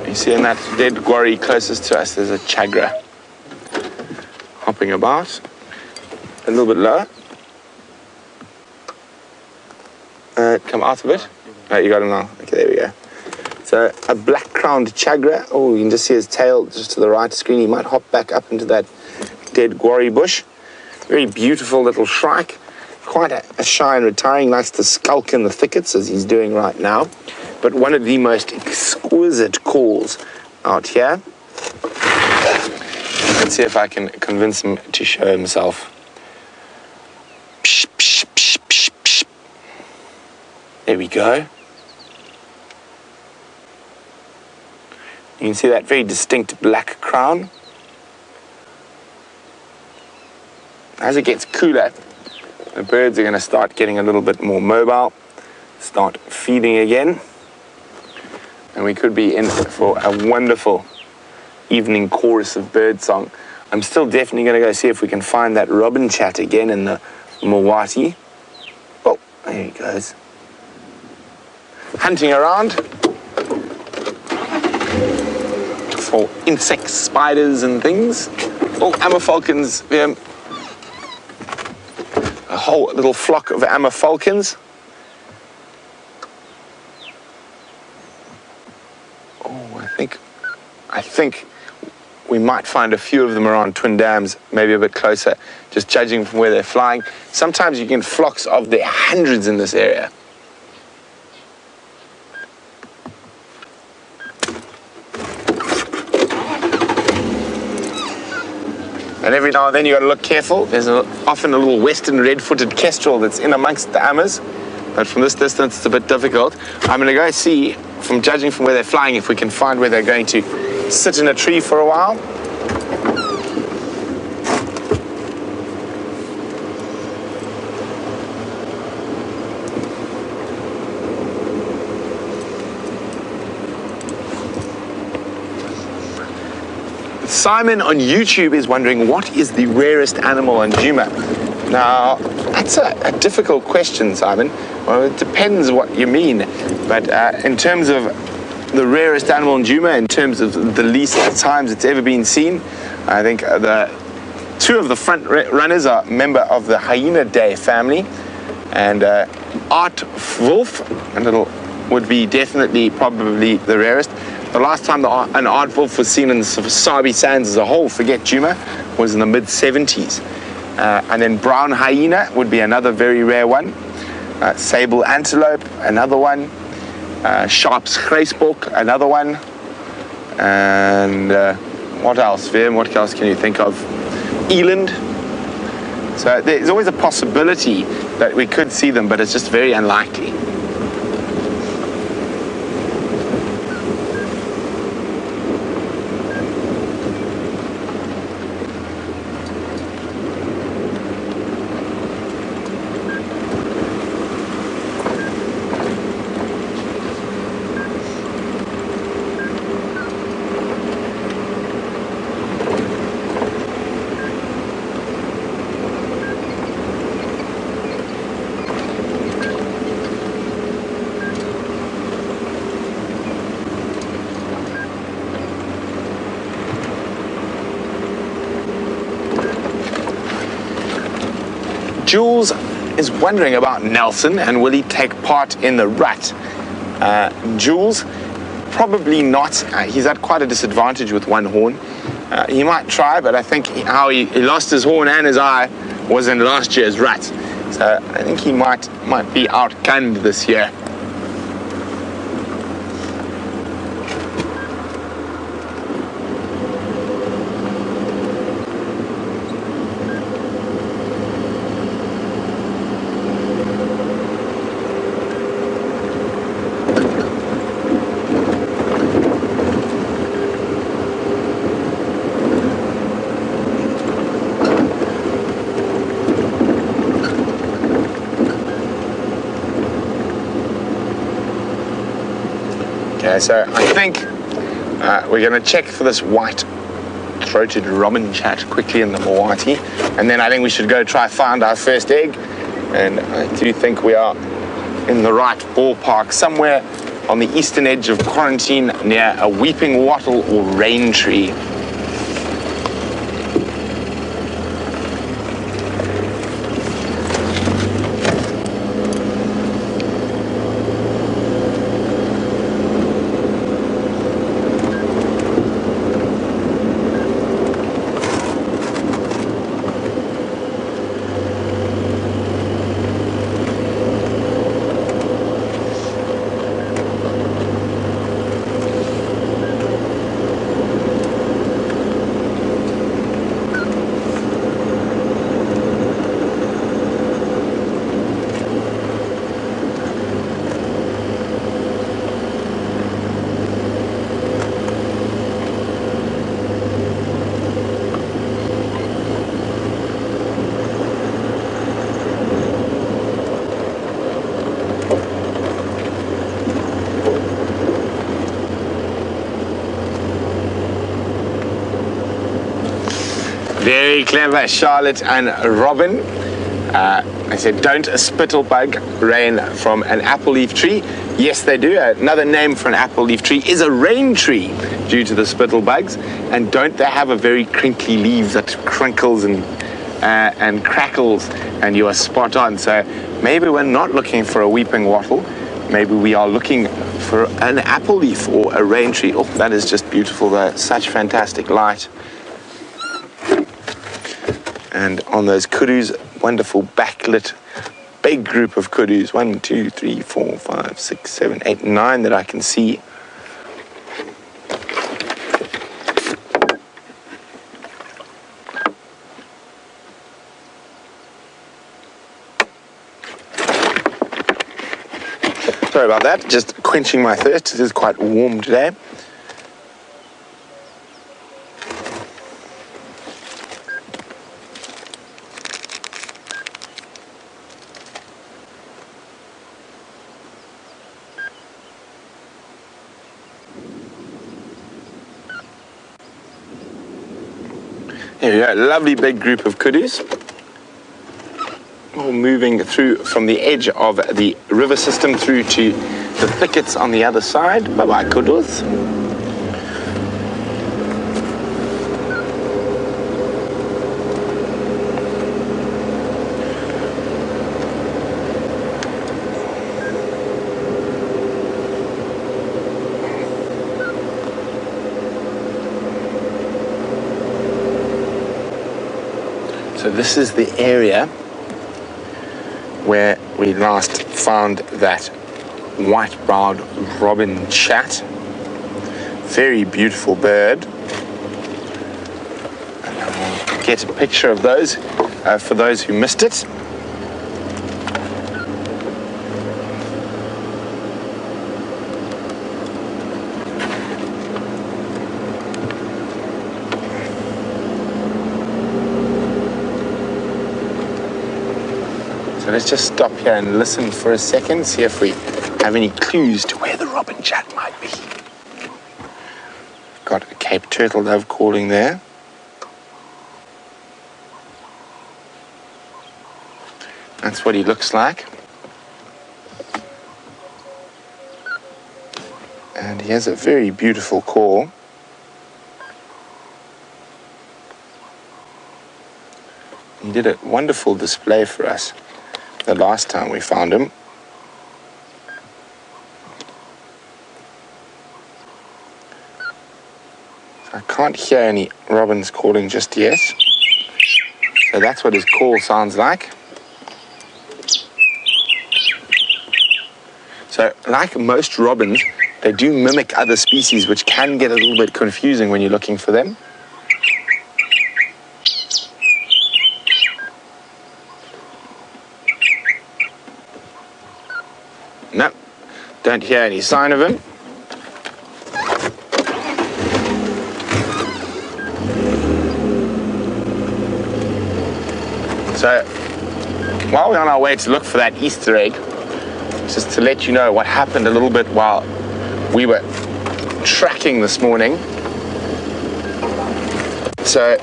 B: You see in that dead quarry closest to us, there's a chagra hopping about. A little bit lower. Come out of it. Oh, you got him now. Okay, there we go. So a black-crowned chagra. Oh, you can just see his tail just to the right screen. He might hop back up into that dead guarri bush. Very beautiful little shrike. Quite a shy and retiring. Likes to skulk in the thickets as he's doing right now. But one of the most exquisite calls out here. Let's see if I can convince him to show himself. Psh, psh, psh, psh, psh. There we go. You can see that very distinct black crown. As it gets cooler, the birds are going to start getting a little bit more mobile, start feeding again, and we could be in for a wonderful evening chorus of bird song. I'm still definitely going to go see if we can find that robin chat again in the Mawati. Oh, there he goes. Hunting around for insects, spiders and things. Oh, ammer falcons. A whole little flock of ammer falcons. Oh, I think we might find a few of them around Twin Dams, maybe a bit closer, just judging from where they're flying. Sometimes you get flocks of the hundreds in this area. And every now and then you've got to look careful. There's often a little western red-footed kestrel that's in amongst the ammers. But from this distance, it's a bit difficult. I'm going to go see, from judging from where they're flying, if we can find where they're going to sit in a tree for a while. Simon on YouTube is wondering, what is the rarest animal on Djuma? Now, that's a difficult question, Simon. Well, it depends what you mean. But in terms of the rarest animal on Djuma, in terms of the least times it's ever been seen, I think the two of the front runners are member of the Hyaenidae family. And Art Wolf, would be definitely probably the rarest. The last time an aardwolf was seen in the Sabi Sands as a whole, forget Djuma, was in the mid-70s. And then brown hyena would be another very rare one. Sable antelope, another one. Sharp's grysbok, another one. And what else, Vim? What else can you think of? Eland. So there's always a possibility that we could see them, but it's just very unlikely. Jules is wondering about Nelson and will he take part in the rut. Jules, probably not. He's at quite a disadvantage with one horn. He might try, but I think how he lost his horn and his eye was in last year's rut. So I think he might be outgunned this year. Okay, so I think we're going to check for this white-throated robin chat quickly in the Mawati, and then I think we should go try find our first egg. And I do think we are in the right ballpark, somewhere on the eastern edge of quarantine near a weeping wattle or rain tree. Very clever, Charlotte and Robin. I said, don't a spittle bug rain from an apple leaf tree? Yes, they do. Another name for an apple leaf tree is a rain tree due to the spittle bugs. And don't they have a very crinkly leaves that crinkles and crackles, and you are spot on. So maybe we're not looking for a weeping wattle. Maybe we are looking for an apple leaf or a rain tree. Oh, that is just beautiful though. Such fantastic light. And on those kudus, wonderful backlit, big group of kudus. 1, 2, 3, 4, 5, 6, 7, 8, 9 that I can see. Sorry about that, just quenching my thirst. It is quite warm today. Here we go, lovely big group of kudus. All moving through from the edge of the river system through to the thickets on the other side. Bye-bye, kudus. So this is the area where we last found that white-browed robin chat. Very beautiful bird. And I'll get a picture of those for those who missed it. So let's just stop here and listen for a second, see if we have any clues to where the robin chat might be. Got a Cape turtle dove calling there. That's what he looks like. And he has a very beautiful call. He did a wonderful display for us the last time we found him. I can't hear any robins calling just yet. So that's what his call sounds like. So like most robins, they do mimic other species, which can get a little bit confusing when you're looking for them. No, don't hear any sign of him. So, while we're on our way to look for that Easter egg, just to let you know what happened a little bit while we were tracking this morning. So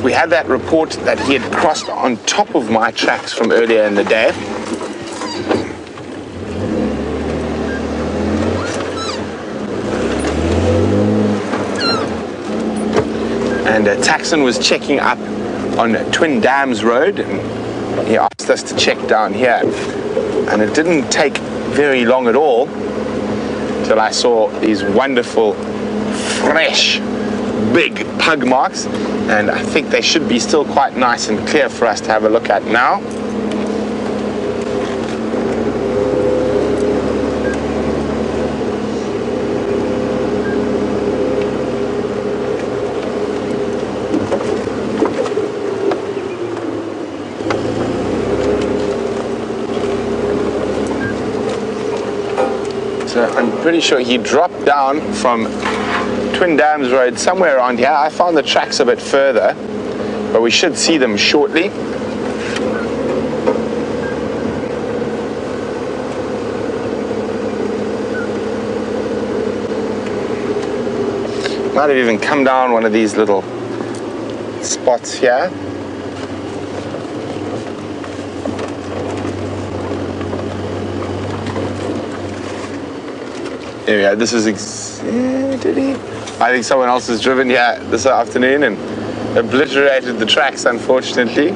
B: we had that report that he had crossed on top of my tracks from earlier in the day. And Taxon was checking up on Twin Dams Road, and he asked us to check down here. And it didn't take very long at all till I saw these wonderful, fresh, big pug marks, and I think they should be still quite nice and clear for us to have a look at now. So I'm pretty sure he dropped down from Twin Dams Road somewhere around here. I found the tracks a bit further, but we should see them shortly. Might have even come down one of these little spots here. There we go. This is did he? I think someone else has driven here this afternoon and obliterated the tracks, unfortunately.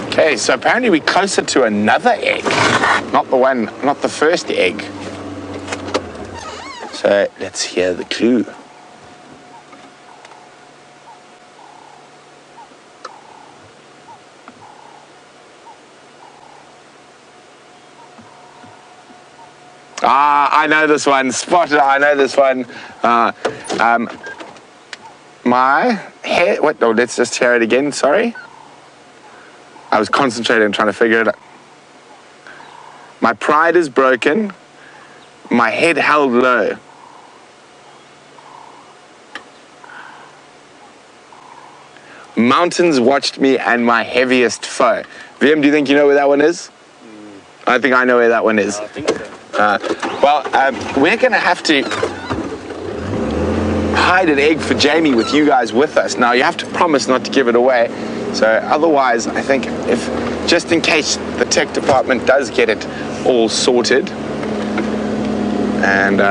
B: Okay, so apparently we're closer to another egg, not the first egg. So let's hear the clue. I know this one. Spotted. I know this one. My head. What? Oh, let's just hear it again. Sorry. I was concentrating on trying to figure it out. My pride is broken. My head held low. Mountains watched me and my heaviest foe. VM, do you think you know where that one is? I think I know where that one is.
D: I think so.
B: We're going to have to hide an egg for Jamie with you guys with us. Now, you have to promise not to give it away. So otherwise, I think if, just in case the tech department does get it all sorted, and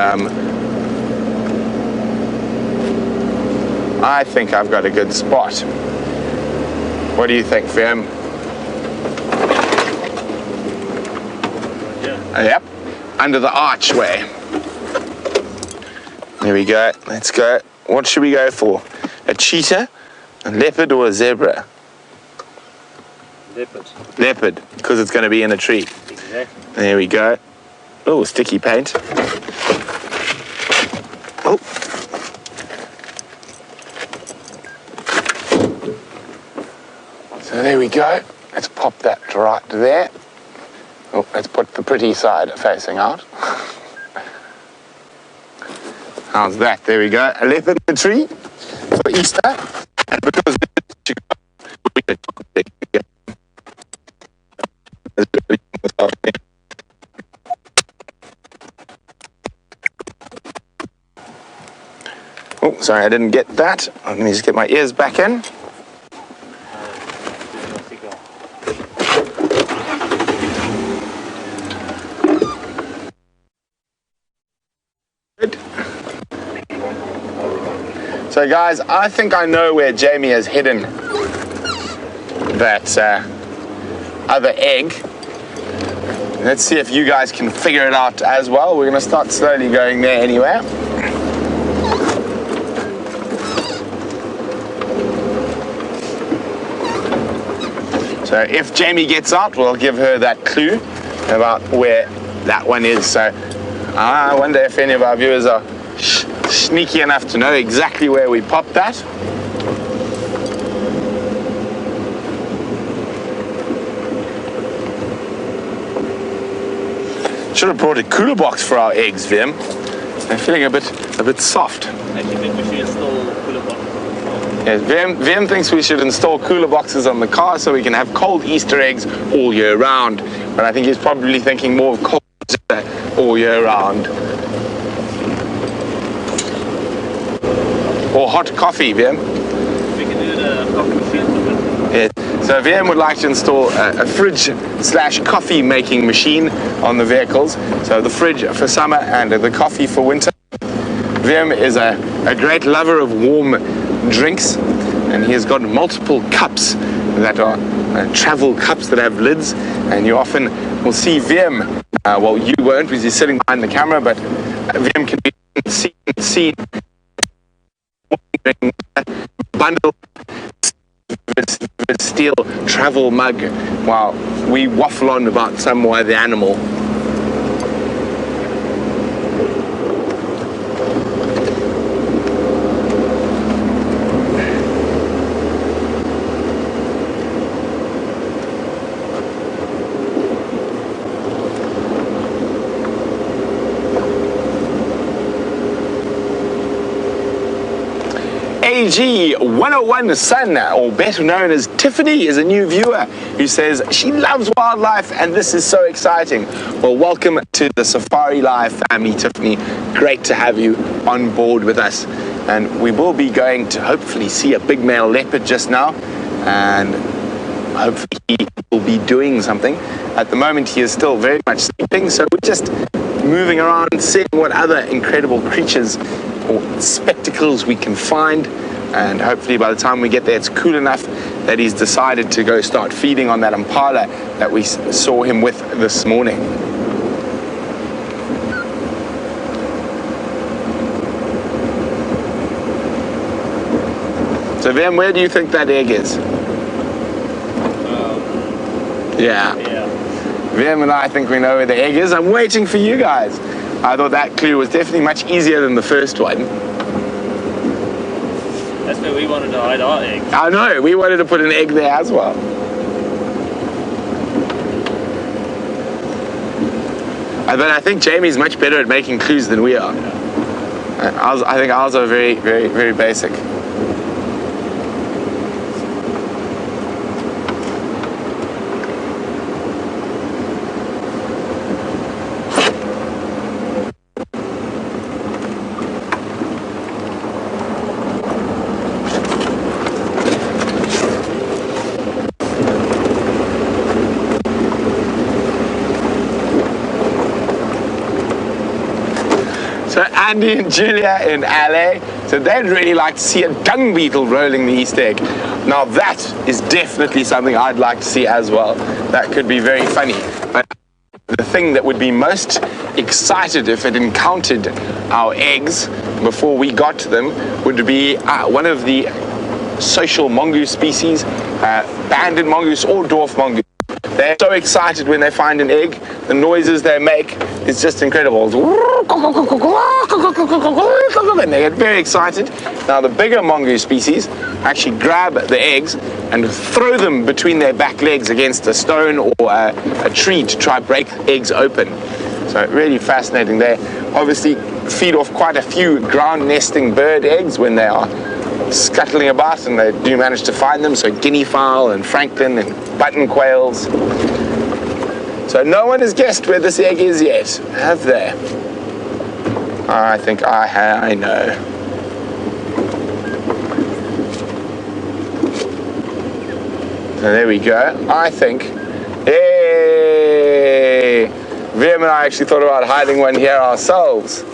B: I think I've got a good spot. What do you think, Fem?
D: Yeah.
B: Yep, under the archway. There we go. Let's go. What should we go for? A cheetah, a leopard, or a zebra?
D: Leopard.
B: Leopard, because it's going to be in a tree.
D: Exactly.
B: There we go. Oh, sticky paint. Oh. So there we go. Let's pop that right there. Oh, let's put the pretty side facing out. How's that? There we go. A leopard in the tree for Easter. And because oh, sorry, I didn't get that. Let me just get my ears back in. Good. So guys, I think I know where Jamie has hidden that other egg. Let's see if you guys can figure it out as well. We're going to start slowly going there anyway. So if Jamie gets out, we'll give her that clue about where that one is. So I wonder if any of our viewers are sneaky enough to know exactly where we popped that. Should have brought a cooler box for our eggs, Vim. They're feeling a bit soft.
D: I actually think we should install cooler boxes.
B: Yes, VM thinks we should install cooler boxes on the car so we can have cold Easter eggs all year round. But I think he's probably thinking more of cold all year round. Or hot coffee, VM.
D: We can do the coffee machine with it.
B: Yes. So VM would like to install a fridge / coffee making machine on the vehicles. So the fridge for summer and the coffee for winter. VM is a great lover of warm drinks, and he has got multiple cups that are travel cups that have lids, and you often will see VM, well, you won't because he's sitting behind the camera, but VM can be seen bundle with steel travel mug while we waffle on about some other animal. AG 101 Sun, or better known as Tiffany, is a new viewer who says she loves wildlife and this is so exciting. Well, welcome to the Safari Live family, Tiffany. Great to have you on board with us. And we will be going to hopefully see a big male leopard just now, and hopefully he will be doing something. At the moment he is still very much sleeping, so we're just moving around, seeing what other incredible creatures or spectacles we can find, and hopefully by the time we get there it's cool enough that he's decided to go start feeding on that impala that we saw him with this morning. So Vem, where do you think that egg is? Yeah. Vem and I think we know where the egg is. I'm waiting for you guys. I thought that clue was definitely much easier than the first one.
D: That's where we wanted to hide our egg.
B: I know, we wanted to put an egg there as well. But I think Jamie's much better at making clues than we are. I think ours are very, very, very basic. So Andy and Julia in LA, so they'd really like to see a dung beetle rolling the Easter egg. Now that is definitely something I'd like to see as well. That could be very funny. But the thing that would be most excited if it encountered our eggs before we got to them would be one of the social mongoose species, banded mongoose or dwarf mongoose. They're so excited when they find an egg. The noises they make is just incredible. And they get very excited. Now the bigger mongoose species actually grab the eggs and throw them between their back legs against a stone or a tree to try break eggs open. So really fascinating. They obviously feed off quite a few ground nesting bird eggs when they are scuttling about, and they do manage to find them. So guinea fowl and francolin and button quails. So no one has guessed where this egg is yet, have they? I think I know. So there we go. I think, hey, VM and I actually thought about hiding one here ourselves.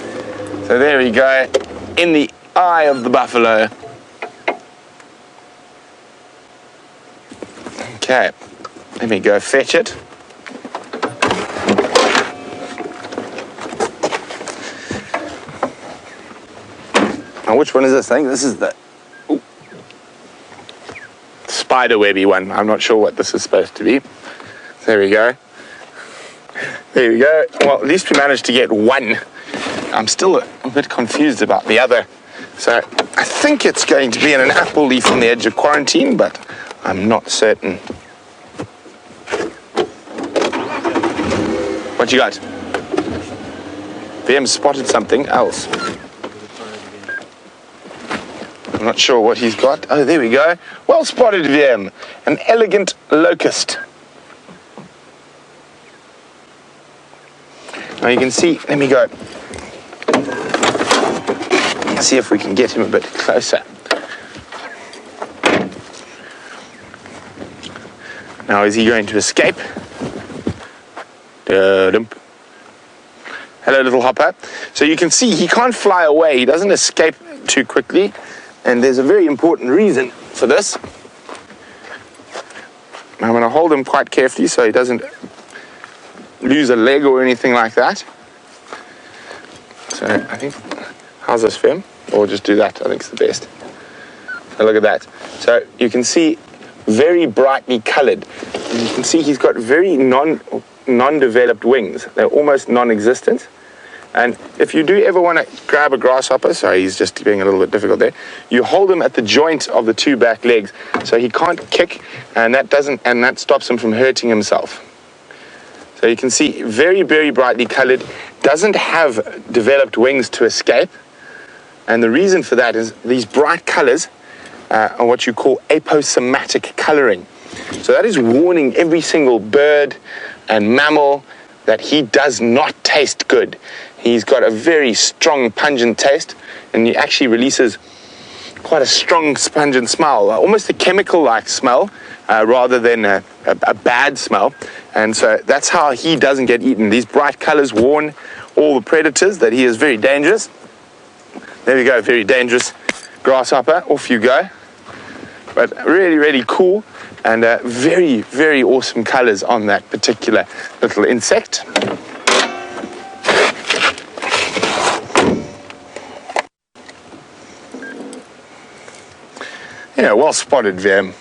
B: So there we go, in the eye of the buffalo. Okay, let me go fetch it. Now, which one is this thing? This is the spider-webby one. I'm not sure what this is supposed to be. There we go. There we go. Well, at least we managed to get one. I'm still a bit confused about the other. So I think it's going to be in an apple leaf on the edge of quarantine, but I'm not certain. What you got? VM spotted something else. I'm not sure what he's got. Oh, there we go. Well spotted, VM. An elegant locust. Now you can see, let me go. See if we can get him a bit closer. Now, is he going to escape? Hello, little hopper. So you can see he can't fly away. He doesn't escape too quickly. And there's a very important reason for this. I'm going to hold him quite carefully so he doesn't lose a leg or anything like that. So I think, how's this, Fem? Or just do that, I think it's the best. So look at that. So you can see very brightly colored. And you can see he's got very non-developed wings. They're almost non-existent. And if you do ever want to grab a grasshopper, sorry, he's just being a little bit difficult there, you hold him at the joint of the two back legs so he can't kick, and that stops him from hurting himself. So you can see very, very brightly colored, doesn't have developed wings to escape. And the reason for that is these bright colors are what you call aposematic coloring. So that is warning every single bird and mammal that he does not taste good. He's got a very strong, pungent taste, and he actually releases quite a strong, pungent smell, almost a chemical-like smell, rather than a bad smell. And so that's how he doesn't get eaten. These bright colors warn all the predators that he is very dangerous. There we go, very dangerous grasshopper. Off you go. But really, really cool, and very, very awesome colors on that particular little insect. Yeah, well spotted, VM.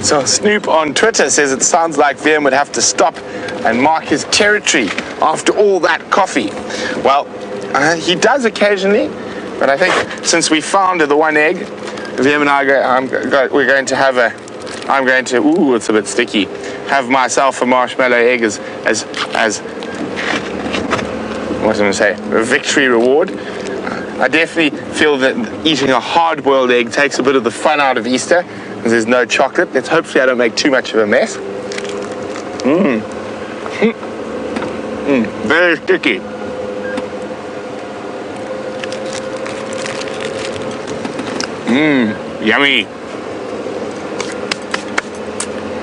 B: So Snoop on Twitter says it sounds like VM would have to stop and mark his territory after all that coffee. Well, he does occasionally, but I think since we found the one egg, VM and I we're going to have I'm going to, ooh, it's a bit sticky, have myself a marshmallow egg as what am I going to say, a victory reward. I definitely feel that eating a hard-boiled egg takes a bit of the fun out of Easter, because there's no chocolate. Let's hopefully I don't make too much of a mess. Very sticky. Yummy.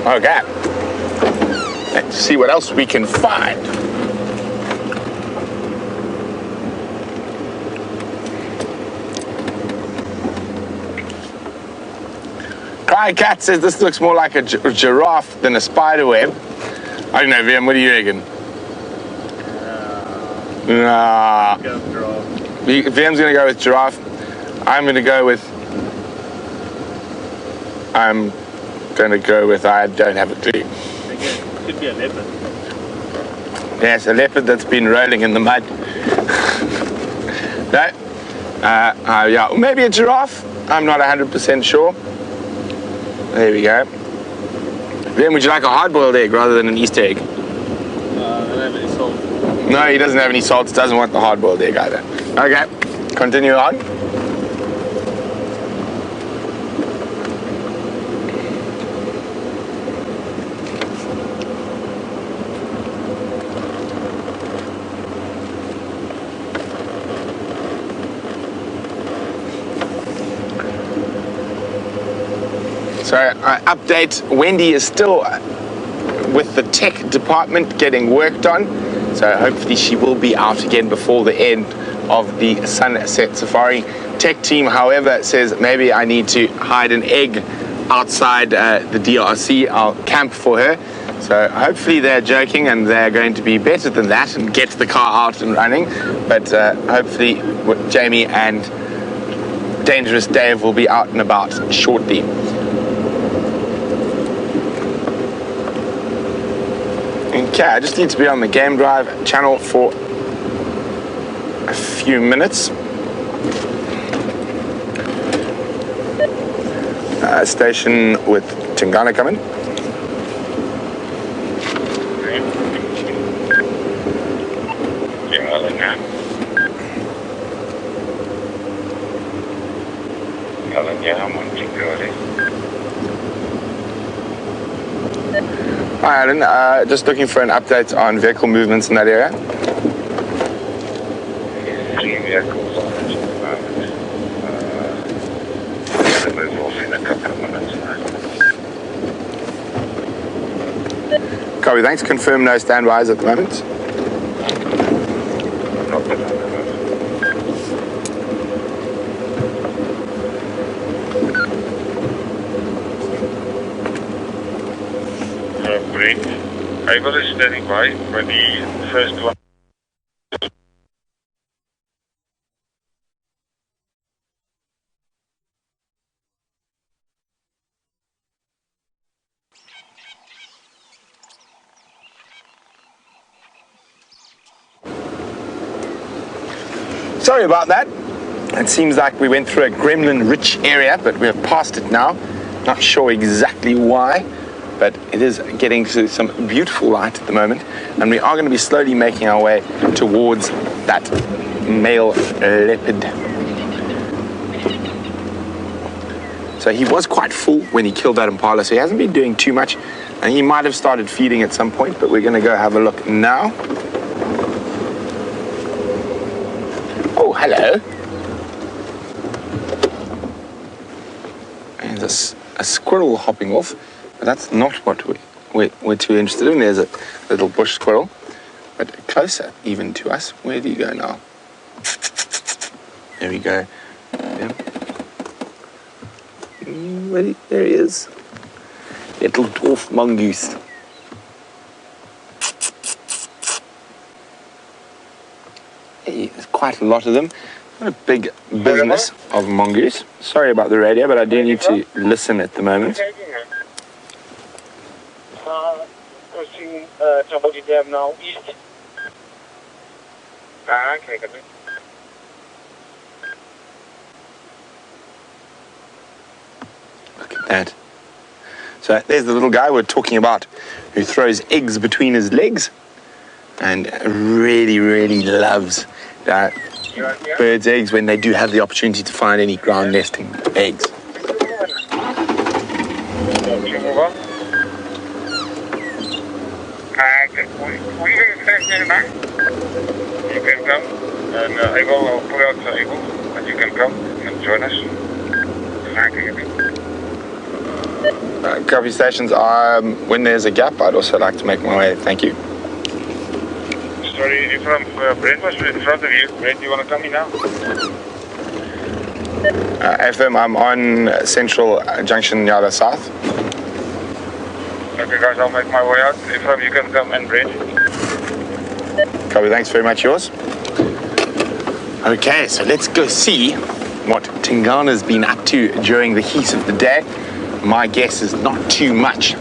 B: Okay. Let's see what else we can find. Kai Cat says this looks more like a giraffe than a spider web. I don't know, VM, what do you reckon? Nah. VM's going to go with giraffe. I'm going to go with... I don't have a clue.
D: Could be a leopard.
B: Yes, a leopard that's been rolling in the mud. No? Yeah, maybe a giraffe. I'm not 100% sure. There we go. Then would you like a hard-boiled egg rather than an Easter egg?
D: I don't have any salt.
B: No, he doesn't have any salt. Doesn't want the hard-boiled egg either. Okay, continue on. So, update, Wendy is still with the tech department getting worked on. So hopefully she will be out again before the end of the Sunset Safari. Tech team, however, says maybe I need to hide an egg outside the DRC. I'll camp for her. So hopefully they're joking and they're going to be better than that and get the car out and running. But hopefully Jamie and Dangerous Dave will be out and about shortly. Okay, I just need to be on the game drive channel for a few minutes. Station with Tingana coming. Hi Alan, just looking for an update on vehicle movements in that area.
C: 3 vehicles on it at the moment. Going to move off in a couple of minutes now.
B: Copy, thanks. Confirm no standbys at the moment.
C: Not that I know of. Brent, I was standing by when the first one.
B: Sorry about that. It seems like we went through a gremlin-rich area, but we're past it now. Not sure exactly why, but it is getting to some beautiful light at the moment, and we are going to be slowly making our way towards that male leopard. So he was quite full when he killed that impala, so he hasn't been doing too much, and he might have started feeding at some point, but we're going to go have a look now. Oh, hello. There's a squirrel hopping off, but that's not what we're too interested in. There's a little bush squirrel, but closer even to us. Where do you go now? There we go. Yeah. There he is. Little dwarf mongoose. Hey, there's quite a lot of them. What a big business of mongoose. Sorry about the radio, but I do need to listen at the moment.
C: Crossing Tambodi Dam now, east. Okay, good.
B: Look at that. So there's the little guy we're talking about who throws eggs between his legs and really, really loves birds' eggs when they do have the opportunity to find any ground nesting eggs.
C: You can come, and I'll pull out the eagle, and you can come and join us.
B: Copy stations. When there's a gap, I'd also like to make my way. Thank you.
C: Sorry, from Brent was in front of you. Brent, you want to come in now?
B: FM, I'm on Central Junction, Yada South.
C: Okay, guys, I'll make my way out. From you can come and Brent.
B: Copy, thanks very much. Yours. Okay, so let's go see what Tingana's been up to during the heat of the day. My guess is not too much.